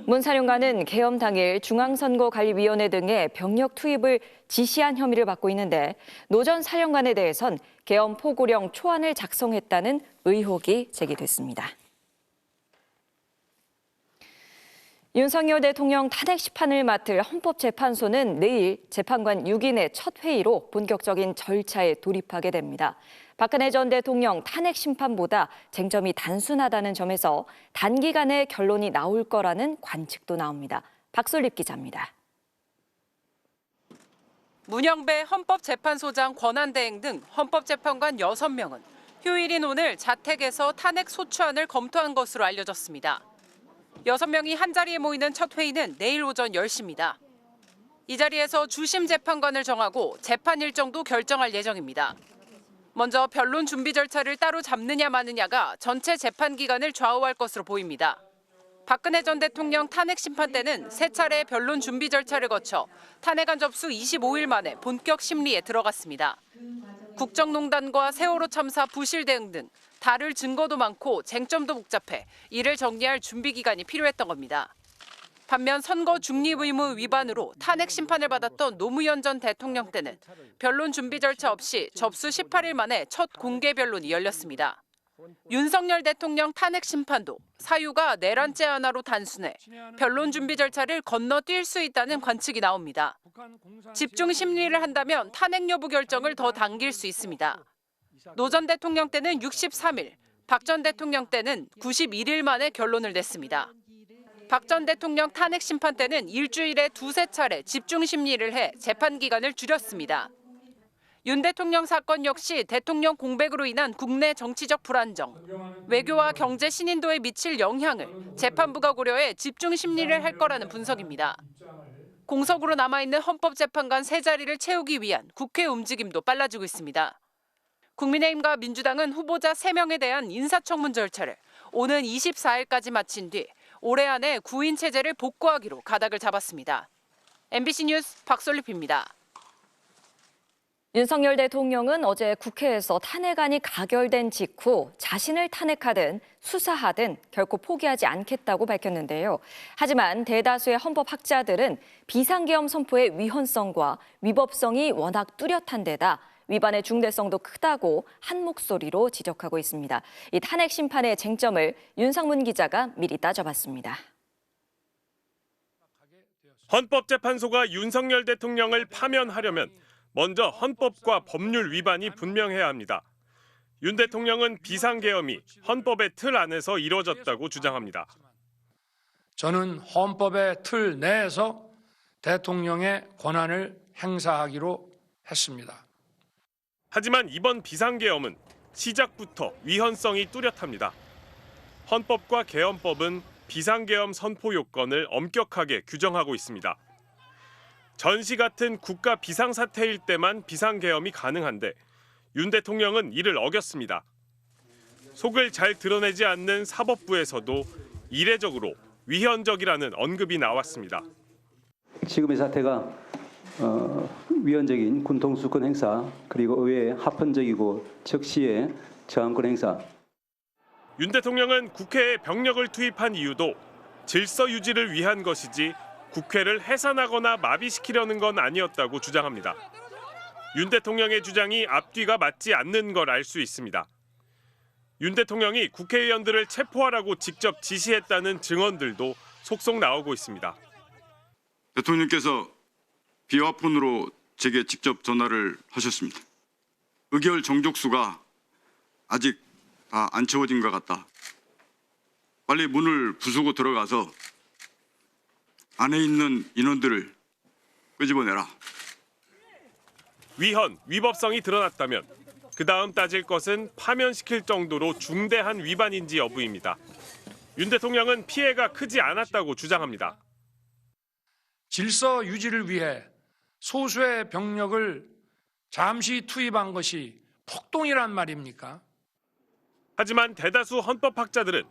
Speaker 11: 문 사령관은 계엄 당일 중앙선거관리위원회 등의 병력 투입을 지시한 혐의를 받고 있는데 노 전 사령관에 대해선 계엄 포고령 초안을 작성했다는 의혹이 제기됐습니다. 윤석열 대통령 탄핵 심판을 맡을 헌법재판소는 내일 재판관 6인의 첫 회의로 본격적인 절차에 돌입하게 됩니다. 박근혜 전 대통령 탄핵 심판보다 쟁점이 단순하다는 점에서 단기간에 결론이 나올 거라는 관측도 나옵니다. 박솔립 기자입니다.
Speaker 3: 문영배 헌법재판소장 권한대행 등 헌법재판관 6명은 휴일인 오늘 자택에서 탄핵 소추안을 검토한 것으로 알려졌습니다. 6명이 한자리에 모이는 첫 회의는 내일 오전 10시입니다. 이 자리에서 주심 재판관을 정하고 재판 일정도 결정할 예정입니다. 먼저 변론 준비 절차를 따로 잡느냐 마느냐가 전체 재판 기간을 좌우할 것으로 보입니다. 박근혜 전 대통령 탄핵 심판 때는 3차례 변론 준비 절차를 거쳐 탄핵안 접수 25일 만에 본격 심리에 들어갔습니다. 국정농단과 세월호 참사 부실 대응 등 다룰 증거도 많고 쟁점도 복잡해 이를 정리할 준비 기간이 필요했던 겁니다. 반면 선거 중립 의무 위반으로 탄핵 심판을 받았던 노무현 전 대통령 때는 변론 준비 절차 없이 접수 18일 만에 첫 공개 변론이 열렸습니다. 윤석열 대통령 탄핵 심판도 사유가 내란죄 하나로 단순해 변론 준비 절차를 건너뛸 수 있다는 관측이 나옵니다. 집중 심리를 한다면 탄핵 여부 결정을 더 당길 수 있습니다. 노 전 대통령 때는 63일, 박 전 대통령 때는 91일 만에 결론을 냈습니다. 박 전 대통령 탄핵 심판 때는 일주일에 2-3차례 집중 심리를 해 재판 기간을 줄였습니다. 윤 대통령 사건 역시 대통령 공백으로 인한 국내 정치적 불안정, 외교와 경제 신인도에 미칠 영향을 재판부가 고려해 집중 심리를 할 거라는 분석입니다. 공석으로 남아있는 헌법재판관 3자리를 채우기 위한 국회 움직임도 빨라지고 있습니다. 국민의힘과 민주당은 후보자 3명에 대한 인사청문 절차를 오는 24일까지 마친 뒤 올해 안에 구인 체제를 복구하기로 가닥을 잡았습니다. MBC 뉴스 박솔립입니다.
Speaker 11: 윤석열 대통령은 어제 국회에서 탄핵안이 가결된 직후 자신을 탄핵하든 수사하든 결코 포기하지 않겠다고 밝혔는데요. 하지만 대다수의 헌법학자들은 비상계엄 선포의 위헌성과 위법성이 워낙 뚜렷한 데다 위반의 중대성도 크다고 한 목소리로 지적하고 있습니다. 이 탄핵 심판의 쟁점을 윤상문 기자가 미리 따져봤습니다.
Speaker 5: 헌법재판소가 윤석열 대통령을 파면하려면 먼저 헌법과 법률 위반이 분명해야 합니다. 윤 대통령은 비상계엄이 헌법의 틀 안에서 이루어졌다고 주장합니다.
Speaker 4: 저는 헌법의 틀 내에서 대통령의 권한을 행사하기로 했습니다.
Speaker 5: 하지만 이번 비상계엄은 시작부터 위헌성이 뚜렷합니다. 헌법과 계엄법은
Speaker 7: 비상계엄 선포 요건을 엄격하게 규정하고 있습니다. 전시 같은 국가 비상사태일 때만 비상계엄이 가능한데 윤 대통령은 이를 어겼습니다. 속을 잘 드러내지 않는 사법부에서도 이례적으로 위헌적이라는 언급이 나왔습니다.
Speaker 8: 지금의 사태가 위헌적인 군통수권 행사 그리고 의회의 합헌적이고 적시의 저항권 행사.
Speaker 7: 윤 대통령은 국회에 병력을 투입한 이유도 질서 유지를 위한 것이지 국회를 해산하거나 마비시키려는 건 아니었다고 주장합니다. 윤 대통령의 주장이 앞뒤가 맞지 않는 걸 알 수 있습니다. 윤 대통령이 국회의원들을 체포하라고 직접 지시했다는 증언들도 속속 나오고 있습니다.
Speaker 23: 대통령께서 비와 폰으로 제게 직접 전화를 하셨습니다. 의결 정족수가 아직 다 안 채워진 것 같다. 빨리 문을 부수고 들어가서 안에 있는 인원들을 끄집어내라.
Speaker 7: 위헌, 위법성이 드러났다면 그 다음 따질 것은 파면시킬 정도로 중대한 위반인지 여부입니다. 윤 대통령은 피해가 크지 않았다고 주장합니다.
Speaker 4: 질서 유지를 위해 소수의 병력을 잠시 투입한 것이 폭동이란 말입니까?
Speaker 7: 하지만 대다수 헌법학자들은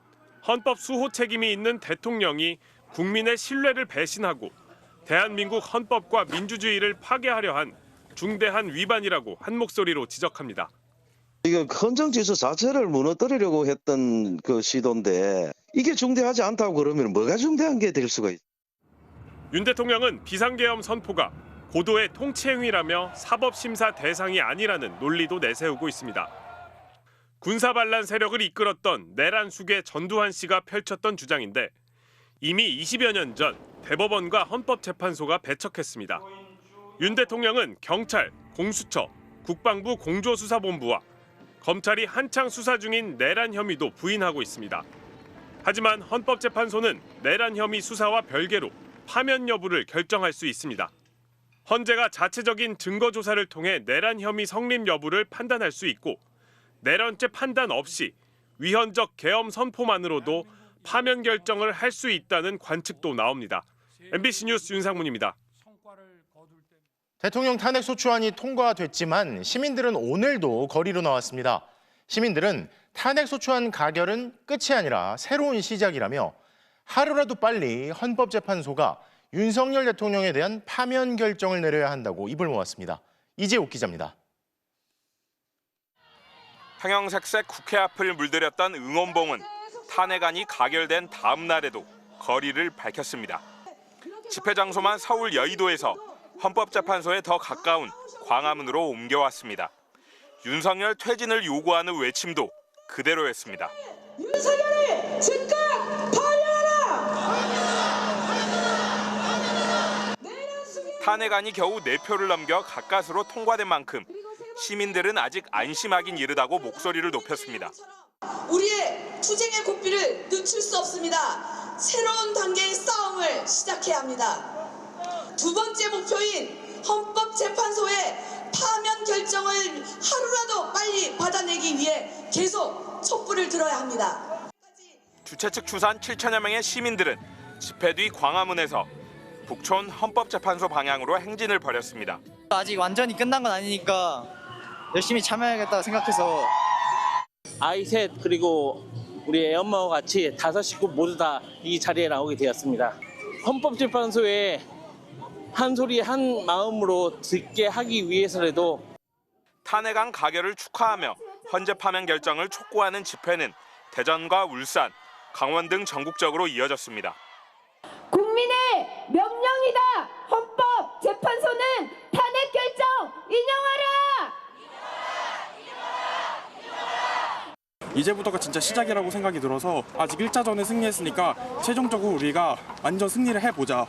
Speaker 7: 헌법 수호 책임이 있는 대통령이 국민의 신뢰를 배신하고 대한민국 헌법과 민주주의를 파괴하려 한 중대한 위반이라고 한 목소리로 지적합니다.
Speaker 24: 이거 헌정 질서 자체를 무너뜨리려고 했던 그 시도인데 이게 중대하지 않다고 그러면 뭐가 중대한 게 될 수가 있어요?
Speaker 7: 윤 대통령은 비상계엄 선포가 고도의 통치행위라며 사법심사 대상이 아니라는 논리도 내세우고 있습니다. 군사반란 세력을 이끌었던 내란 수계 전두환 씨가 펼쳤던 주장인데 이미 20여 년 전 대법원과 헌법재판소가 배척했습니다. 윤 대통령은 경찰, 공수처, 국방부 공조수사본부와 검찰이 한창 수사 중인 내란 혐의도 부인하고 있습니다. 하지만 헌법재판소는 내란 혐의 수사와 별개로 파면 여부를 결정할 수 있습니다. 헌재가 자체적인 증거 조사를 통해 내란 혐의 성립 여부를 판단할 수 있고 내란죄 판단 없이 위헌적 계엄 선포만으로도 파면 결정을 할 수 있다는 관측도 나옵니다. MBC 뉴스 윤상문입니다.
Speaker 1: 대통령 탄핵소추안이 통과됐지만 시민들은 오늘도 거리로 나왔습니다. 시민들은 탄핵소추안 가결은 끝이 아니라 새로운 시작이라며 하루라도 빨리 헌법재판소가 윤석열 대통령에 대한 파면 결정을 내려야 한다고 입을 모았습니다. 이재욱 기자입니다.
Speaker 25: 황영색색 국회 앞을 물들였던 응원봉은 탄핵안이 가결된 다음 날에도 거리를 밝혔습니다. 집회 장소만 서울 여의도에서 헌법재판소에 더 가까운 광화문으로 옮겨왔습니다. 윤석열 퇴진을 요구하는 외침도 그대로였습니다.
Speaker 26: 윤석열을 즉각 파면하라!
Speaker 25: 탄핵안이 겨우 4표를 넘겨 가까스로 통과된 만큼 시민들은 아직 안심하긴 이르다고 목소리를 높였습니다.
Speaker 26: 우리의 투쟁의 고삐를 늦출 수 없습니다. 새로운 단계의 싸움을 시작해야 합니다. 두 번째 목표인 헌법재판소의 파면 결정을 하루라도 빨리 받아내기 위해 계속 촛불을 들어야 합니다.
Speaker 25: 주최 측 추산 7천여 명의 시민들은 집회 뒤 광화문에서 북촌 헌법재판소 방향으로 행진을 벌였습니다.
Speaker 27: 아직 완전히 끝난 건 아니니까 열심히 참여해야겠다고 생각해서
Speaker 28: 아이 셋 그리고 우리 애엄마와 같이 5 식구 모두 다 이 자리에 나오게 되었습니다. 헌법재판소에 한 소리 한 마음으로 듣게 하기 위해서라도
Speaker 25: 탄핵안 가결을 축하하며 헌재 파면 결정을 촉구하는 집회는 대전과 울산, 강원 등 전국적으로 이어졌습니다.
Speaker 26: 국민의 명령이다. 헌법재판소는 탄핵 결정 인용하라.
Speaker 20: 이제부터가 진짜 시작이라고 생각이 들어서 아직 1차전에 승리했으니까 최종적으로 우리가 완전 승리를 해보자.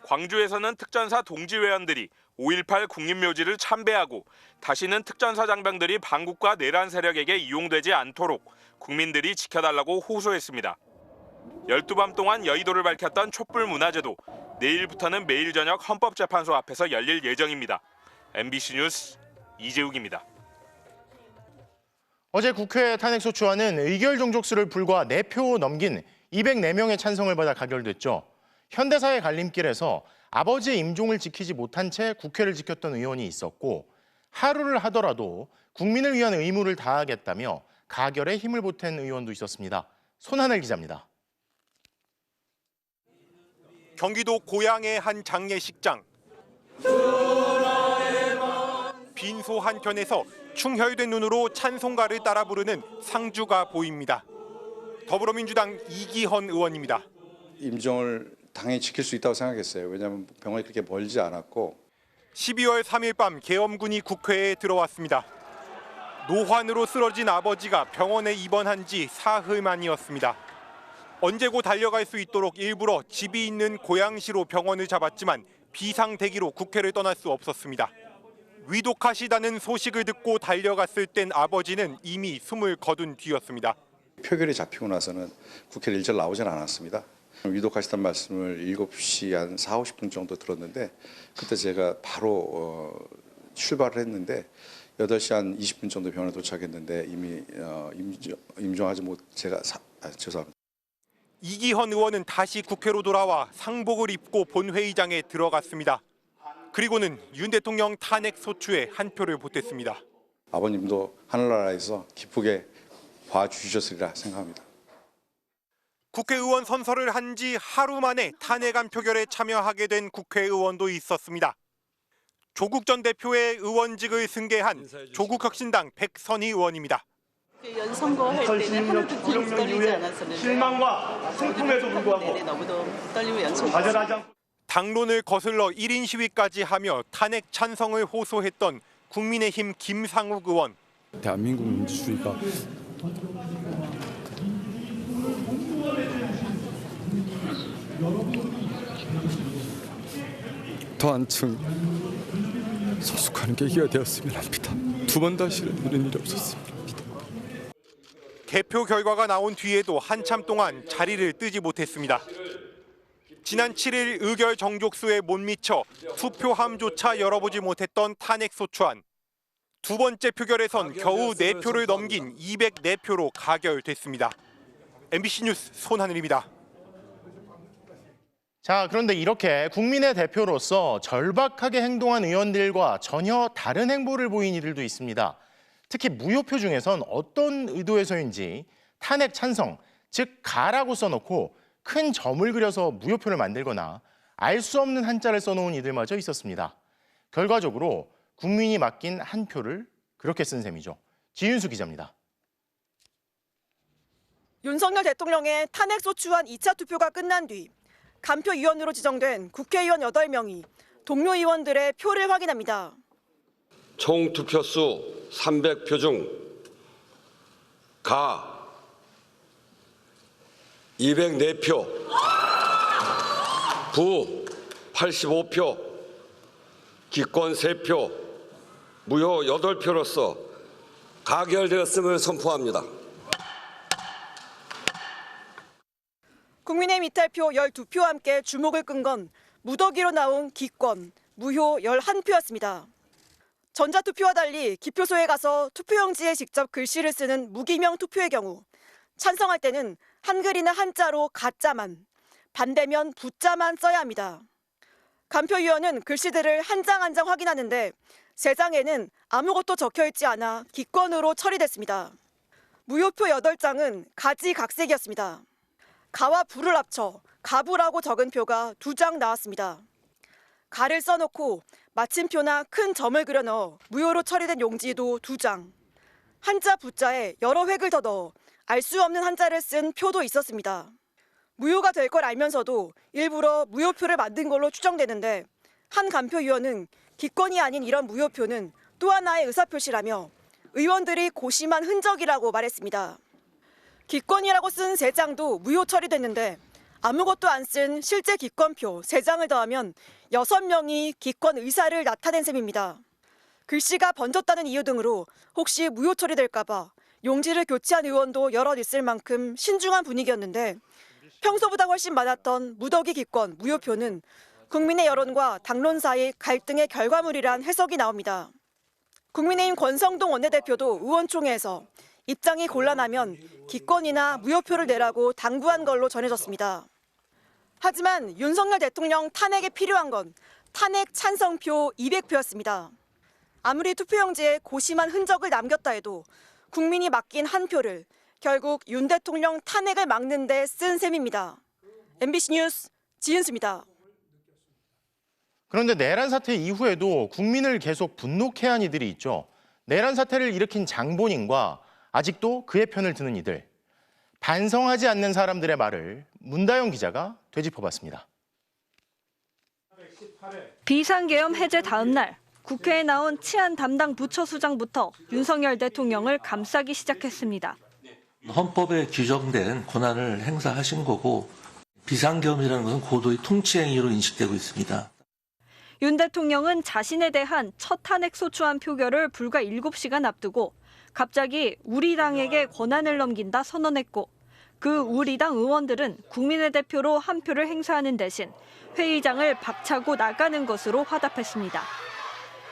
Speaker 25: 광주에서는 특전사 동지회원들이 5.18 국립묘지를 참배하고 다시는 특전사 장병들이 반국가 내란 세력에게 이용되지 않도록 국민들이 지켜달라고 호소했습니다. 12밤 동안 여의도를 밝혔던 촛불 문화제도 내일부터는 매일 저녁 헌법재판소 앞에서 열릴 예정입니다. MBC 뉴스 이재욱입니다.
Speaker 1: 어제 국회 탄핵소추안은 의결 종족수를 불과 4표 넘긴 204명의 찬성을 받아 가결됐죠. 현대사의 갈림길에서 아버지의 임종을 지키지 못한 채 국회를 지켰던 의원이 있었고 하루를 하더라도 국민을 위한 의무를 다하겠다며 가결에 힘을 보탠 의원도 있었습니다. 손하늘 기자입니다.
Speaker 5: 경기도 고양의 한 장례식장. 빈소 한켠에서 충혈된 눈으로 찬송가를 따라 부르는 상주가 보입니다. 더불어민주당 이기헌 의원입니다.
Speaker 6: 임종을 당연히 지킬 수 있다고 생각했어요. 왜냐하면 병원이 그렇게 멀지 않았고.
Speaker 5: 12월 3일 밤 계엄군이 국회에 들어왔습니다. 노환으로 쓰러진 아버지가 병원에 입원한 지 사흘 만이었습니다. 언제고 달려갈 수 있도록 일부러 집이 있는 고양시로 병원을 잡았지만 비상대기로 국회를 떠날 수 없었습니다. 위독하시다는 소식을 듣고 달려갔을 땐 아버지는 이미 숨을 거둔 뒤였습니다.
Speaker 6: 표결이 잡히고 나서는 국회를 일절 나오진 않았습니다. 위독하시다는 말씀을 7시 한 4, 50분 정도 들었는데 그때 제가 바로 출발을 했는데 8시 한 20분 정도 병원에 도착했는데 이미 임종하지 못 죄송합니다.
Speaker 5: 이기헌 의원은 다시 국회로 돌아와 상복을 입고 본회의장에 들어갔습니다. 그리고는 윤 대통령 탄핵 소추에 한 표를 보탰습니다.
Speaker 6: 아버님도 하늘나라에서 기쁘게 봐주셨으리라 생각합니다.
Speaker 5: 국회의원 선서를 한 지 하루 만에 탄핵안 표결에 참여하게 된 국회의원도 있었습니다. 조국 전 대표의 의원직을 승계한 조국혁신당 백선희 의원입니다.
Speaker 9: 연선거할 때는 하나도 떨리지 않았었는데 실망과 슬픔에도 불구하고 너무도 떨리고 연습했습니다.
Speaker 5: 당론을 거슬러 1인 시위까지 하며 탄핵 찬성을 호소했던 국민의힘 김상욱 의원.
Speaker 20: 대한민국 민주주의가 더 한층 성숙하는 계기가 되었으면 합니다. 두 번 다시는 이런 일이 없었으면 합니다.
Speaker 5: 개표 결과가 나온 뒤에도 한참 동안 자리를 뜨지 못했습니다. 지난 7일 의결 정족수에 못 미쳐 투표함조차 열어보지 못했던 탄핵 소추안. 두 번째 표결에선 겨우 4표를 넘긴 204표로 가결됐습니다. MBC 뉴스 손하늘입니다.
Speaker 1: 자, 그런데 이렇게 국민의 대표로서 절박하게 행동한 의원들과 전혀 다른 행보를 보인 이들도 있습니다. 특히 무효표 중에선 어떤 의도에서인지 탄핵 찬성, 즉 가라고 써놓고 큰 점을 그려서 무효표를 만들거나 알 수 없는 한자를 써놓은 이들마저 있었습니다. 결과적으로 국민이 맡긴 한 표를 그렇게 쓴 셈이죠. 지윤수 기자입니다.
Speaker 10: 윤석열 대통령의 탄핵 소추안 2차 투표가 끝난 뒤 간표위원으로 지정된 국회의원 8명이 동료 의원들의 표를 확인합니다.
Speaker 18: 총 투표수 300표 중 가 204표, 부 85표, 기권 3표, 무효 8표로서 가결되었음을 선포합니다.
Speaker 10: 국민의힘 이탈표 12표와 함께 주목을 끈 건 무더기로 나온 기권, 무효 11표였습니다. 전자투표와 달리 기표소에 가서 투표용지에 직접 글씨를 쓰는 무기명 투표의 경우 찬성할 때는 한글이나 한자로 가자만, 반대면 부자만 써야 합니다. 간표위원은 글씨들을 한 장 한 장 확인하는데 3장에는 아무것도 적혀있지 않아 기권으로 처리됐습니다. 무효표 8장은 가지각색이었습니다. 가와 부를 합쳐 가부라고 적은 표가 2장 나왔습니다. 가를 써놓고 마침표나 큰 점을 그려 넣어 무효로 처리된 용지도 2장. 한자 부자에 여러 획을 더 넣어 알 수 없는 한자를 쓴 표도 있었습니다. 무효가 될 걸 알면서도 일부러 무효표를 만든 걸로 추정되는데 한 간표위원은 기권이 아닌 이런 무효표는 또 하나의 의사표시라며 의원들이 고심한 흔적이라고 말했습니다. 기권이라고 쓴 3장도 무효 처리됐는데 아무것도 안 쓴 실제 기권표 3장을 더하면 6명이 기권 의사를 나타낸 셈입니다. 글씨가 번졌다는 이유 등으로 혹시 무효 처리될까 봐 용지를 교체한 의원도 여럿 있을 만큼 신중한 분위기였는데 평소보다 훨씬 많았던 무더기 기권 무효표는 국민의 여론과 당론 사이 갈등의 결과물이란 해석이 나옵니다. 국민의힘 권성동 원내대표도 의원총회에서 입장이 곤란하면 기권이나 무효표를 내라고 당부한 걸로 전해졌습니다. 하지만 윤석열 대통령 탄핵에 필요한 건 탄핵 찬성표 200표였습니다. 아무리 투표용지에 고심한 흔적을 남겼다 해도 국민이 맡긴 한 표를 결국 윤 대통령 탄핵을 막는 데 쓴 셈입니다. MBC 뉴스 지은수입니다.
Speaker 1: 그런데 내란 사태 이후에도 국민을 계속 분노케 한 이들이 있죠. 내란 사태를 일으킨 장본인과 아직도 그의 편을 드는 이들. 반성하지 않는 사람들의 말을 문다영 기자가 되짚어봤습니다.
Speaker 2: 비상계엄 해제 다음 날 국회에 나온 치안 담당 부처수장부터 윤석열 대통령을 감싸기 시작했습니다.
Speaker 12: 헌법에 규정된 권한을 행사하신 거고 비상계엄이라는 것은 고도의 통치행위로 인식되고 있습니다.
Speaker 2: 윤 대통령은 자신에 대한 첫 탄핵 소추안 표결을 불과 7시간 앞두고 갑자기 우리 당에게 권한을 넘긴다 선언했고 그 우리 당 의원들은 국민의 대표로 한 표를 행사하는 대신 회의장을 박차고 나가는 것으로 화답했습니다.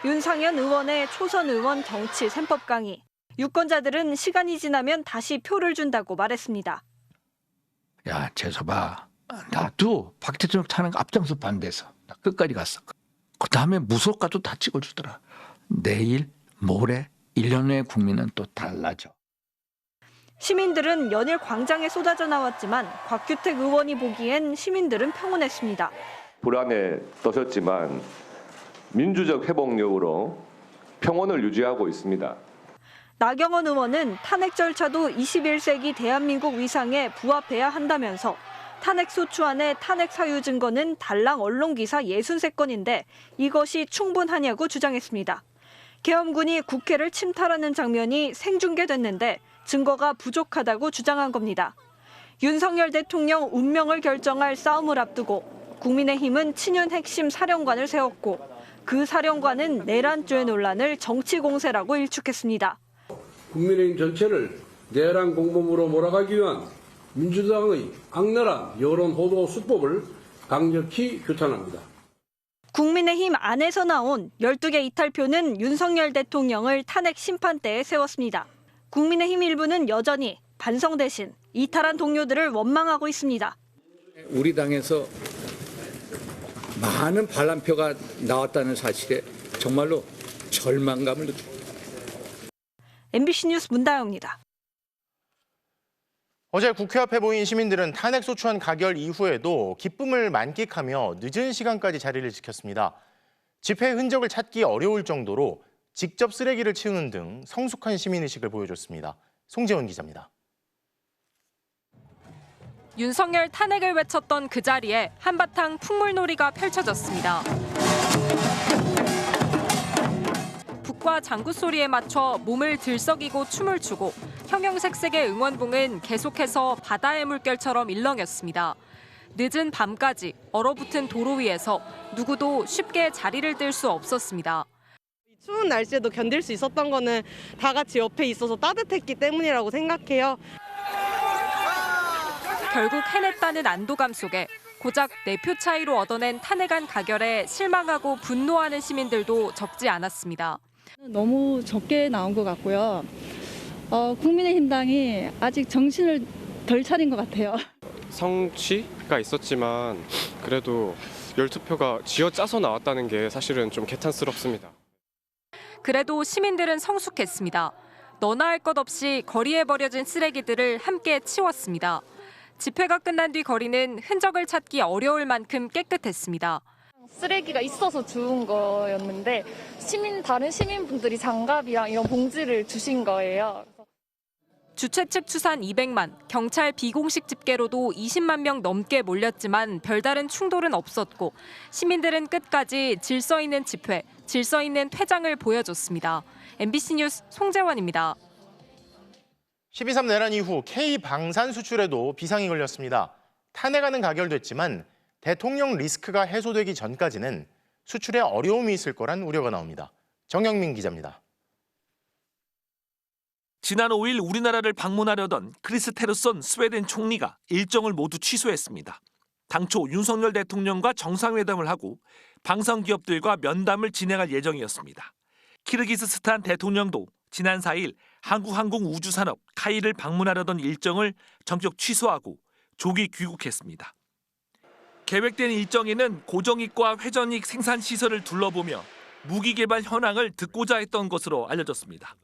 Speaker 2: 윤상현 의원의 초선 의원 정치 셈법 강의. 유권자들은 시간이 지나면 다시 표를 준다고 말했습니다.
Speaker 13: 야, 재서봐. 나도 박 대통령 탄핵 앞장서 반대해서 나 끝까지 갔어. 그 다음에 무속가도 다 찍어주더라. 내일, 모레, 1년 후에 국민은 또 달라져.
Speaker 2: 시민들은 연일 광장에 쏟아져 나왔지만 곽규택 의원이 보기엔 시민들은 평온했습니다.
Speaker 14: 불안에 떠셨지만 민주적 회복력으로 평온을 유지하고 있습니다.
Speaker 2: 나경원 의원은 탄핵 절차도 21세기 대한민국 위상에 부합해야 한다면서 탄핵 소추안의 탄핵 사유 증거는 달랑 언론기사 63건인데 이것이 충분하냐고 주장했습니다. 계엄군이 국회를 침탈하는 장면이 생중계됐는데 증거가 부족하다고 주장한 겁니다. 윤석열 대통령 운명을 결정할 싸움을 앞두고 국민의힘은 친윤 핵심 사령관을 세웠고 그 사령관은 내란죄 논란을 정치 공세라고 일축했습니다.
Speaker 15: 국민의힘 전체를 내란 공범으로 몰아가기 위한 민주당의 악랄한 여론 호도 수법을 강력히 규탄합니다.
Speaker 2: 국민의힘 안에서 나온 12개 이탈표는 윤석열 대통령을 탄핵 심판대에 세웠습니다. 국민의힘 일부는 여전히 반성 대신 이탈한 동료들을 원망하고 있습니다.
Speaker 13: 우리 당에서 많은 반란표가 나왔다는 사실에 정말로 절망감을 느낍니다.
Speaker 2: MBC 뉴스 문다영입니다.
Speaker 1: 어제 국회 앞에 모인 시민들은 탄핵 소추안 가결 이후에도 기쁨을 만끽하며 늦은 시간까지 자리를 지켰습니다. 집회 흔적을 찾기 어려울 정도로 직접 쓰레기를 치우는 등 성숙한 시민의식을 보여줬습니다. 송재원 기자입니다.
Speaker 3: 윤석열 탄핵을 외쳤던 그 자리에 한바탕 풍물놀이가 펼쳐졌습니다. 북과 장구 소리에 맞춰 몸을 들썩이고 춤을 추고 형형색색의 응원봉은 계속해서 바다의 물결처럼 일렁였습니다. 늦은 밤까지 얼어붙은 도로 위에서 누구도 쉽게 자리를 뜰 수 없었습니다.
Speaker 16: 추운 날씨에도 견딜 수 있었던 거는 다 같이 옆에 있어서 따뜻했기 때문이라고 생각해요.
Speaker 3: 결국 해냈다는 안도감 속에 고작 4표 차이로 얻어낸 탄핵안 가결에 실망하고 분노하는 시민들도 적지 않았습니다.
Speaker 19: 너무 적게 나온 것 같고요. 국민의힘 당이 아직 정신을 덜 차린 것 같아요.
Speaker 21: 성취가 있었지만 그래도 12표가 쥐어짜서 나왔다는 게 사실은 좀 개탄스럽습니다.
Speaker 3: 그래도 시민들은 성숙했습니다. 너나 할 것 없이 거리에 버려진 쓰레기들을 함께 치웠습니다. 집회가 끝난 뒤 거리는 흔적을 찾기 어려울 만큼 깨끗했습니다.
Speaker 19: 쓰레기가 있어서 주운 거였는데 다른 시민분들이 장갑이랑 이런 봉지를 주신 거예요.
Speaker 3: 주최 측 추산 200만, 경찰 비공식 집계로도 20만 명 넘게 몰렸지만 별다른 충돌은 없었고 시민들은 끝까지 질서 있는 집회, 질서 있는 퇴장을 보여줬습니다. MBC 뉴스 송재원입니다.
Speaker 1: 12.3 내란 이후 K방산 수출에도 비상이 걸렸습니다. 탄핵안은 가결됐지만 대통령 리스크가 해소되기 전까지는 수출에 어려움이 있을 거란 우려가 나옵니다. 정영민 기자입니다.
Speaker 29: 지난 5일 우리나라를 방문하려던 크리스테르손 스웨덴 총리가 일정을 모두 취소했습니다. 당초 윤석열 대통령과 정상회담을 하고 방산 기업들과 면담을 진행할 예정이었습니다. 키르기스스탄 대통령도 지난 4일 한국항공우주산업 카이를 방문하려던 일정을 전격 취소하고 조기 귀국했습니다. 계획된 일정에는 고정익과 회전익 생산시설을 둘러보며 무기 개발 현황을 듣고자 했던 것으로 알려졌습니다.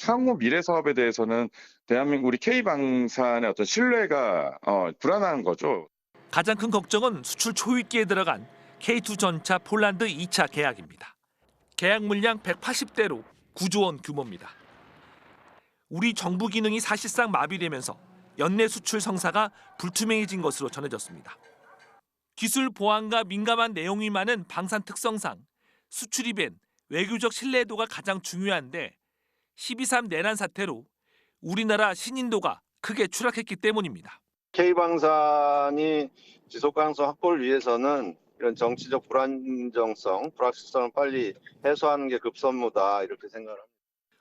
Speaker 4: 향후 미래 사업에 대해서는 대한민국 우리 K방산의 어떤 신뢰가 불안한 거죠.
Speaker 29: 가장 큰 걱정은 수출 초입기에 들어간 K2 전차 폴란드 2차 계약입니다. 계약 물량 180대로 9조 원 규모입니다. 우리 정부 기능이 사실상 마비되면서 연내 수출 성사가 불투명해진 것으로 전해졌습니다. 기술 보안과 민감한 내용이 많은 방산 특성상 수출이 밴 외교적 신뢰도가 가장 중요한데 12.3 내란 사태로 우리나라 신인도가 크게 추락했기 때문입니다.
Speaker 7: K방산이 지속 가능성 확보를 위해서는 이런 정치적 불안정성, 불확실성을 빨리 해소하는 게 급선무다 이렇게 생각합니다.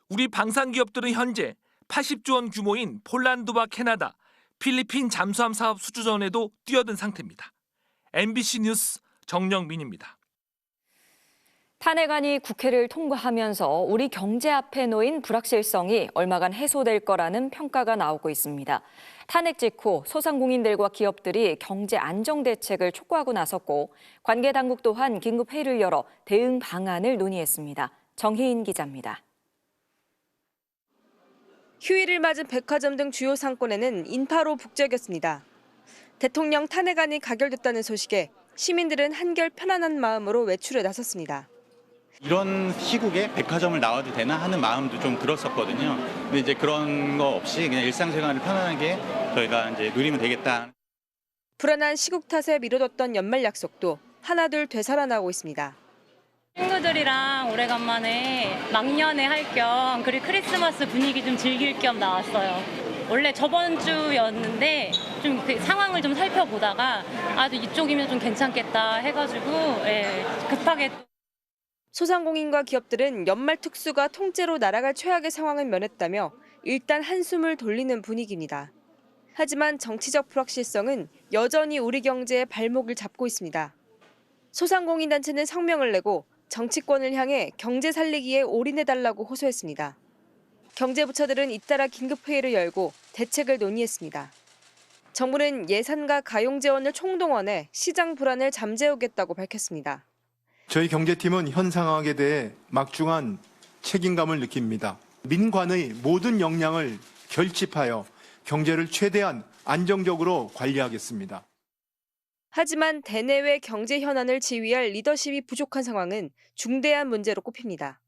Speaker 29: 우리 방산 기업들은 현재 80조 원 규모인 폴란드와 캐나다, 필리핀 잠수함 사업 수주전에도 뛰어든 상태입니다. MBC 뉴스 정영민입니다.
Speaker 8: 탄핵안이 국회를 통과하면서 우리 경제 앞에 놓인 불확실성이 얼마간 해소될 거라는 평가가 나오고 있습니다. 탄핵 직후 소상공인들과 기업들이 경제 안정 대책을 촉구하고 나섰고 관계 당국 또한 긴급 회의를 열어 대응 방안을 논의했습니다. 정희인 기자입니다.
Speaker 10: 휴일을 맞은 백화점 등 주요 상권에는 인파로 북적였습니다. 대통령 탄핵안이 가결됐다는 소식에 시민들은 한결 편안한 마음으로 외출에 나섰습니다.
Speaker 11: 이런 시국에 백화점을 나와도 되나 하는 마음도 좀 들었었거든요. 근데 이제 그런 거 없이 그냥 일상생활을 편안하게 저희가 이제 누리면 되겠다.
Speaker 10: 불안한 시국 탓에 미뤄뒀던 연말 약속도 하나둘 되살아나고 있습니다.
Speaker 17: 친구들이랑 오래간만에 막년회 할 겸 그리고 크리스마스 분위기 좀 즐길 겸 나왔어요. 원래 저번 주였는데 좀 그 상황을 좀 살펴보다가 이쪽이면 좀 괜찮겠다 해가지고 급하게.
Speaker 10: 소상공인과 기업들은 연말 특수가 통째로 날아갈 최악의 상황을 면했다며 일단 한숨을 돌리는 분위기입니다. 하지만 정치적 불확실성은 여전히 우리 경제의 발목을 잡고 있습니다. 소상공인 단체는 성명을 내고 정치권을 향해 경제 살리기에 올인해달라고 호소했습니다. 경제부처들은 잇따라 긴급회의를 열고 대책을 논의했습니다. 정부는 예산과 가용 재원을 총동원해 시장 불안을 잠재우겠다고 밝혔습니다.
Speaker 22: 저희 경제팀은 현 상황에 대해 막중한 책임감을 느낍니다. 민관의 모든 역량을 결집하여 경제를 최대한 안정적으로 관리하겠습니다.
Speaker 10: 하지만 대내외 경제 현안을 지휘할 리더십이 부족한 상황은 중대한 문제로 꼽힙니다.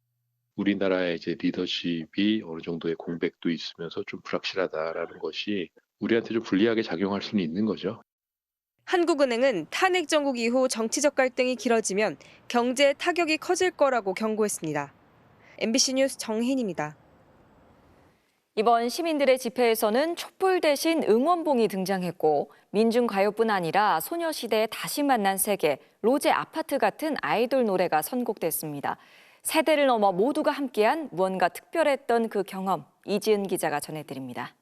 Speaker 23: 우리나라의 이제 리더십이 어느 정도의 공백도 있으면서 좀 불확실하다라는 것이 우리한테 좀 불리하게 작용할 수는 있는 거죠.
Speaker 10: 한국은행은 탄핵 정국 이후 정치적 갈등이 길어지면 경제에 타격이 커질 거라고 경고했습니다. MBC 뉴스 정희인입니다.
Speaker 8: 이번 시민들의 집회에서는 촛불 대신 응원봉이 등장했고 민중가요뿐 아니라 소녀시대의 다시 만난 세계, 로제 아파트 같은 아이돌 노래가 선곡됐습니다. 세대를 넘어 모두가 함께한 무언가 특별했던 그 경험, 이지은 기자가 전해드립니다.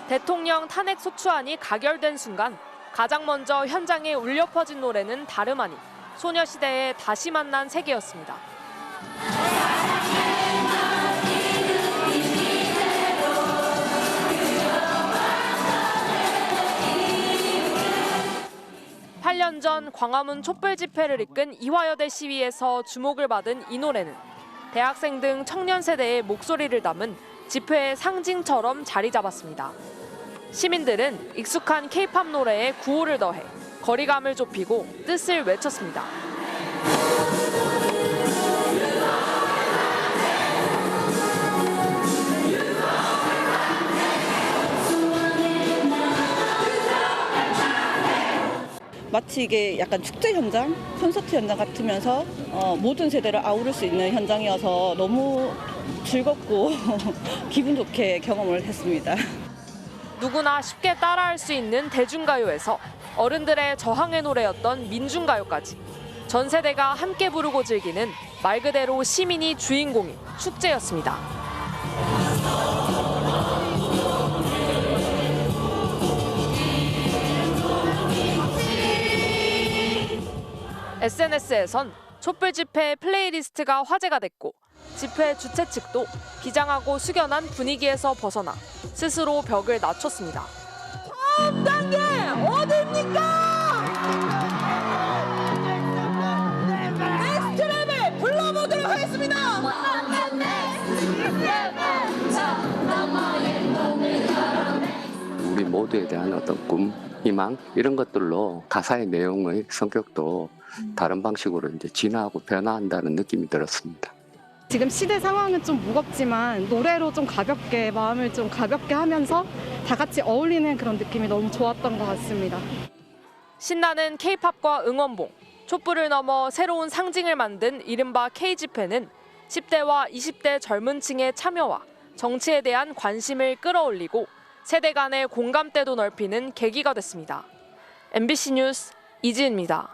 Speaker 24: 대통령 탄핵 소추안이 가결된 순간 가장 먼저 현장에 울려 퍼진 노래는 다름 아닌 소녀시대의 다시 만난 세계였습니다. (8년) 전 광화문 촛불 집회를 이끈 이화여대 시위에서 주목을 받은 이 노래는 대학생 등 청년 세대의 목소리를 담은 집회의 상징처럼 자리 잡았습니다. 시민들은 익숙한 K-팝 노래에 구호를 더해 거리감을 좁히고 뜻을 외쳤습니다.
Speaker 27: 마치 이게 약간 축제 현장, 콘서트 현장 같으면서 모든 세대를 아우를 수 있는 현장이어서 너무 즐겁고 기분 좋게 경험을 했습니다.
Speaker 24: 누구나 쉽게 따라할 수 있는 대중가요에서 어른들의 저항의 노래였던 민중가요까지 전 세대가 함께 부르고 즐기는 말 그대로 시민이 주인공인 축제였습니다. SNS에선 촛불 집회 플레이리스트가 화제가 됐고 집회 주최 측도 비장하고 숙연한 분위기에서 벗어나 스스로 벽을 낮췄습니다.
Speaker 10: 다음 단계 어디입니까? 넥스트 레벨 불러보도록 하겠습니다.
Speaker 5: 우리 모두에 대한 어떤 꿈, 희망 이런 것들로 가사의 내용의 성격도 다른 방식으로 이제 진화하고 변화한다는 느낌이 들었습니다.
Speaker 6: 지금 시대 상황은 좀 무겁지만 노래로 좀 가볍게 마음을 좀 가볍게 하면서 다 같이 어울리는 그런 느낌이 너무 좋았던 것 같습니다.
Speaker 24: 신나는 K-팝과 응원봉, 촛불을 넘어 새로운 상징을 만든 이른바 K-집회는 10대와 20대 젊은 층의 참여와 정치에 대한 관심을 끌어올리고 세대 간의 공감대도 넓히는 계기가 됐습니다. MBC 뉴스 이지은입니다.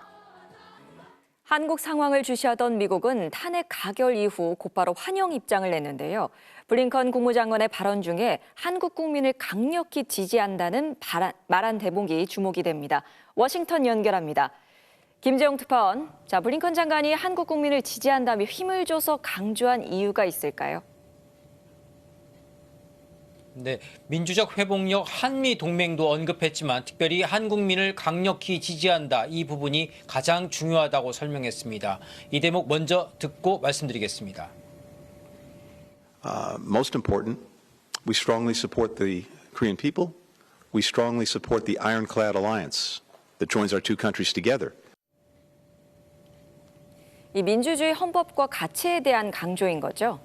Speaker 8: 한국 상황을 주시하던 미국은 탄핵 가결 이후 곧바로 환영 입장을 냈는데요. 블링컨 국무장관의 발언 중에 한국 국민을 강력히 지지한다는 말한 대목이 주목이 됩니다. 워싱턴 연결합니다. 김재용 특파원, 블링컨 장관이 한국 국민을 지지한다며 힘을 줘서 강조한 이유가 있을까요?
Speaker 9: 네, 민주적 회복력 한미 동맹도 언급했지만 특별히 한국민을 강력히 지지한다. 이 부분이 가장 중요하다고 설명했습니다. 이 대목 먼저 듣고 말씀드리겠습니다.
Speaker 12: Most important, we strongly support the Korean people. We strongly support the ironclad alliance that joins our two countries together.
Speaker 8: 이 민주주의 헌법과 가치에 대한 강조인 거죠?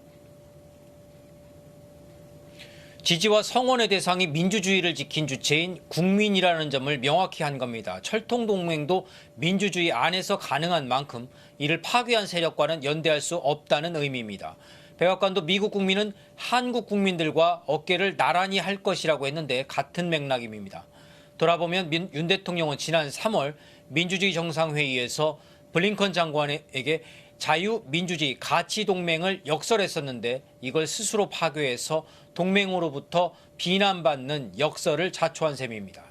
Speaker 9: 지지와 성원의 대상이 민주주의를 지킨 주체인 국민이라는 점을 명확히 한 겁니다. 철통동맹도 민주주의 안에서 가능한 만큼 이를 파괴한 세력과는 연대할 수 없다는 의미입니다. 백악관도 미국 국민은 한국 국민들과 어깨를 나란히 할 것이라고 했는데 같은 맥락입니다. 돌아보면 윤 대통령은 지난 3월 민주주의 정상회의에서 블링컨 장관에게 자유민주주의 가치동맹을 역설했었는데 이걸 스스로 파괴해서 동맹으로부터 비난받는 역설을 자초한 셈입니다.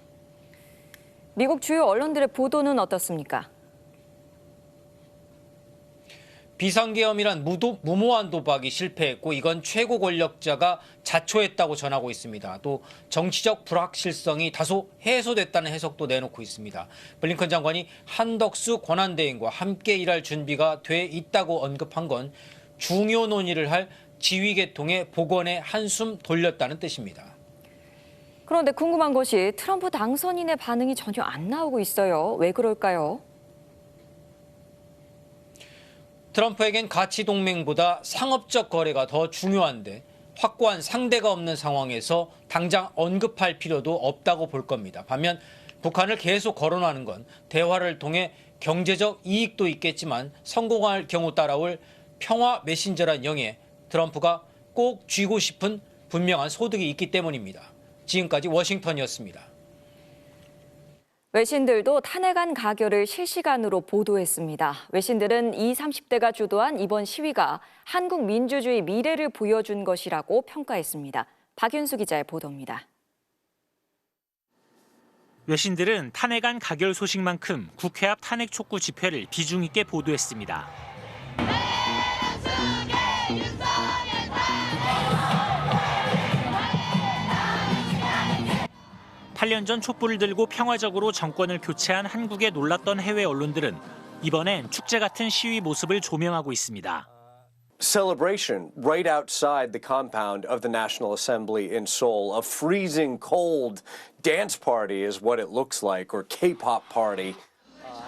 Speaker 8: 미국 주요 언론들의 보도는 어떻습니까?
Speaker 9: 비상계엄이란 무모한 도박이 실패했고 이건 최고 권력자가 자초했다고 전하고 있습니다. 또 정치적 불확실성이 다소 해소됐다는 해석도 내놓고 있습니다. 블링컨 장관이 한덕수 권한대행과 함께 일할 준비가 돼 있다고 언급한 건 중요 논의를 할 지휘계통의 복원에 한숨 돌렸다는 뜻입니다.
Speaker 8: 그런데 궁금한 것이 트럼프 당선인의 반응이 전혀 안 나오고 있어요. 왜 그럴까요?
Speaker 9: 트럼프에겐 가치동맹보다 상업적 거래가 더 중요한데 확고한 상대가 없는 상황에서 당장 언급할 필요도 없다고 볼 겁니다. 반면 북한을 계속 거론하는 건 대화를 통해 경제적 이익도 있겠지만 성공할 경우 따라올 평화 메신저란 영예 트럼프가 꼭 쥐고 싶은 분명한 소득이 있기 때문입니다. 지금까지 워싱턴이었습니다.
Speaker 8: 외신들도 탄핵안 가결을 실시간으로 보도했습니다. 외신들은 20, 30대가 주도한 이번 시위가 한국 민주주의 미래를 보여준 것이라고 평가했습니다. 박윤수 기자의 보도입니다.
Speaker 18: 외신들은 탄핵안 가결 소식만큼 국회 앞 탄핵 촉구 집회를 비중 있게 보도했습니다. 8년 전 촛불을 들고 평화적으로 정권을 교체한 한국에 놀랐던 해외 언론들은 이번엔 축제 같은 시위 모습을 조명하고 있습니다.
Speaker 20: Celebration right outside the compound of the National Assembly in Seoul. A freezing cold dance party is what it looks like, or K-pop party.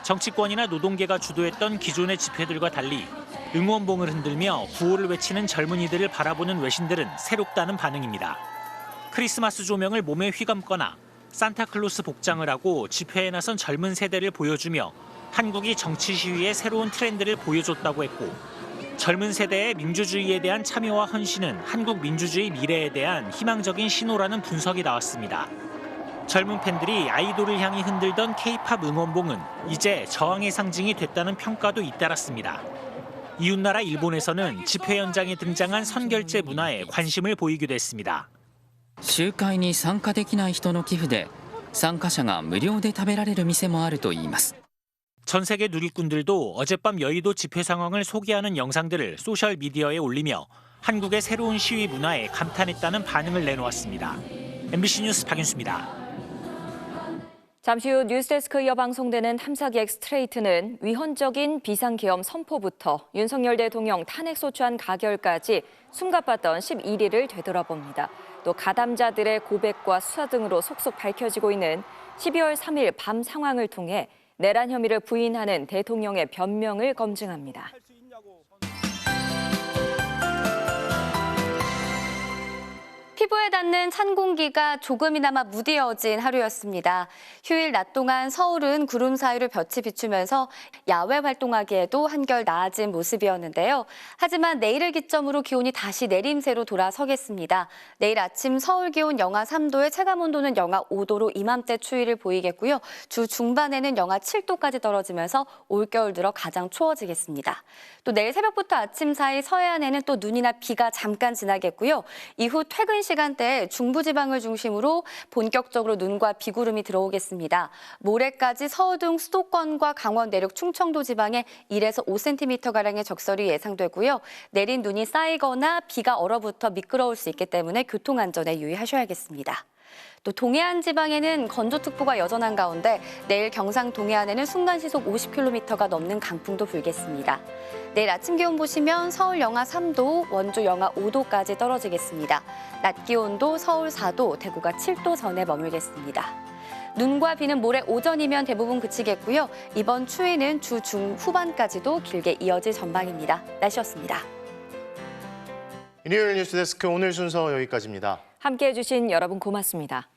Speaker 18: 정치권이나 노동계가 주도했던 기존의 집회들과 달리 응원봉을 흔들며 구호를 외치는 젊은이들을 바라보는 외신들은 새롭다는 반응입니다. 크리스마스 조명을 몸에 휘감거나 산타클로스 복장을 하고 집회에 나선 젊은 세대를 보여주며 한국이 정치 시위의 새로운 트렌드를 보여줬다고 했고 젊은 세대의 민주주의에 대한 참여와 헌신은 한국 민주주의 미래에 대한 희망적인 신호라는 분석이 나왔습니다. 젊은 팬들이 아이돌을 향해 흔들던 K-팝 응원봉은 이제 저항의 상징이 됐다는 평가도 잇따랐습니다. 이웃나라 일본에서는 집회 현장에 등장한 선결제 문화에 관심을 보이기도 했습니다.
Speaker 25: 集会に参加できない人の寄付で参加者が無料で食べられる店もあるといいます。
Speaker 18: 전 세계 누리꾼들도 어젯밤 여의도 집회 상황을 소개하는 영상들을 소셜미디어에 올리며 한국의 새로운 시위 문화에 감탄했다는 반응을 내놓았습니다. MBC 뉴스 박윤수입니다.
Speaker 8: 잠시 후 뉴스데스크 이어 방송되는 탐사기 엑스트레이트는 위헌적인 비상계엄 선포부터 윤석열 대통령 탄핵소추안 가결까지 숨가빴던 11일을 되돌아봅니다. 또 가담자들의 고백과 수사 등으로 속속 밝혀지고 있는 12월 3일 밤 상황을 통해 내란 혐의를 부인하는 대통령의 변명을 검증합니다.
Speaker 2: 피부에 닿는 찬 공기가 조금이나마 무디어진 하루였습니다. 휴일 낮 동안 서울은 구름 사이로 볕이 비추면서 야외 활동하기에도 한결 나아진 모습이었는데요. 하지만 내일을 기점으로 기온이 다시 내림세로 돌아서겠습니다. 내일 아침 서울 기온 영하 3도에 체감온도는 영하 5도로 이맘때 추위를 보이겠고요. 주 중반에는 영하 7도까지 떨어지면서 올겨울 들어 가장 추워지겠습니다. 또 내일 새벽부터 아침 사이 서해안에는 또 눈이나 비가 잠깐 지나겠고요. 이후 퇴근 시간대에 중부지방을 중심으로 본격적으로 눈과 비구름이 들어오겠습니다. 모레까지 서울 등 수도권과 강원 내륙 충청도 지방에 1에서 5cm가량의 적설이 예상되고요. 내린 눈이 쌓이거나 비가 얼어붙어 미끄러울 수 있기 때문에 교통안전에 유의하셔야겠습니다. 또 동해안 지방에는 건조특보가 여전한 가운데 내일 경상 동해안에는 순간시속 50km가 넘는 강풍도 불겠습니다. 내일 아침 기온 보시면 서울 영하 3도, 원주 영하 5도까지 떨어지겠습니다. 낮 기온도 서울 4도, 대구가 7도 전에 머물겠습니다. 눈과 비는 모레 오전이면 대부분 그치겠고요. 이번 추위는 주 중후반까지도 길게 이어질 전망입니다. 날씨였습니다.
Speaker 1: 일요일 뉴스데스크 오늘 순서 여기까지입니다.
Speaker 8: 함께해 주신 여러분 고맙습니다.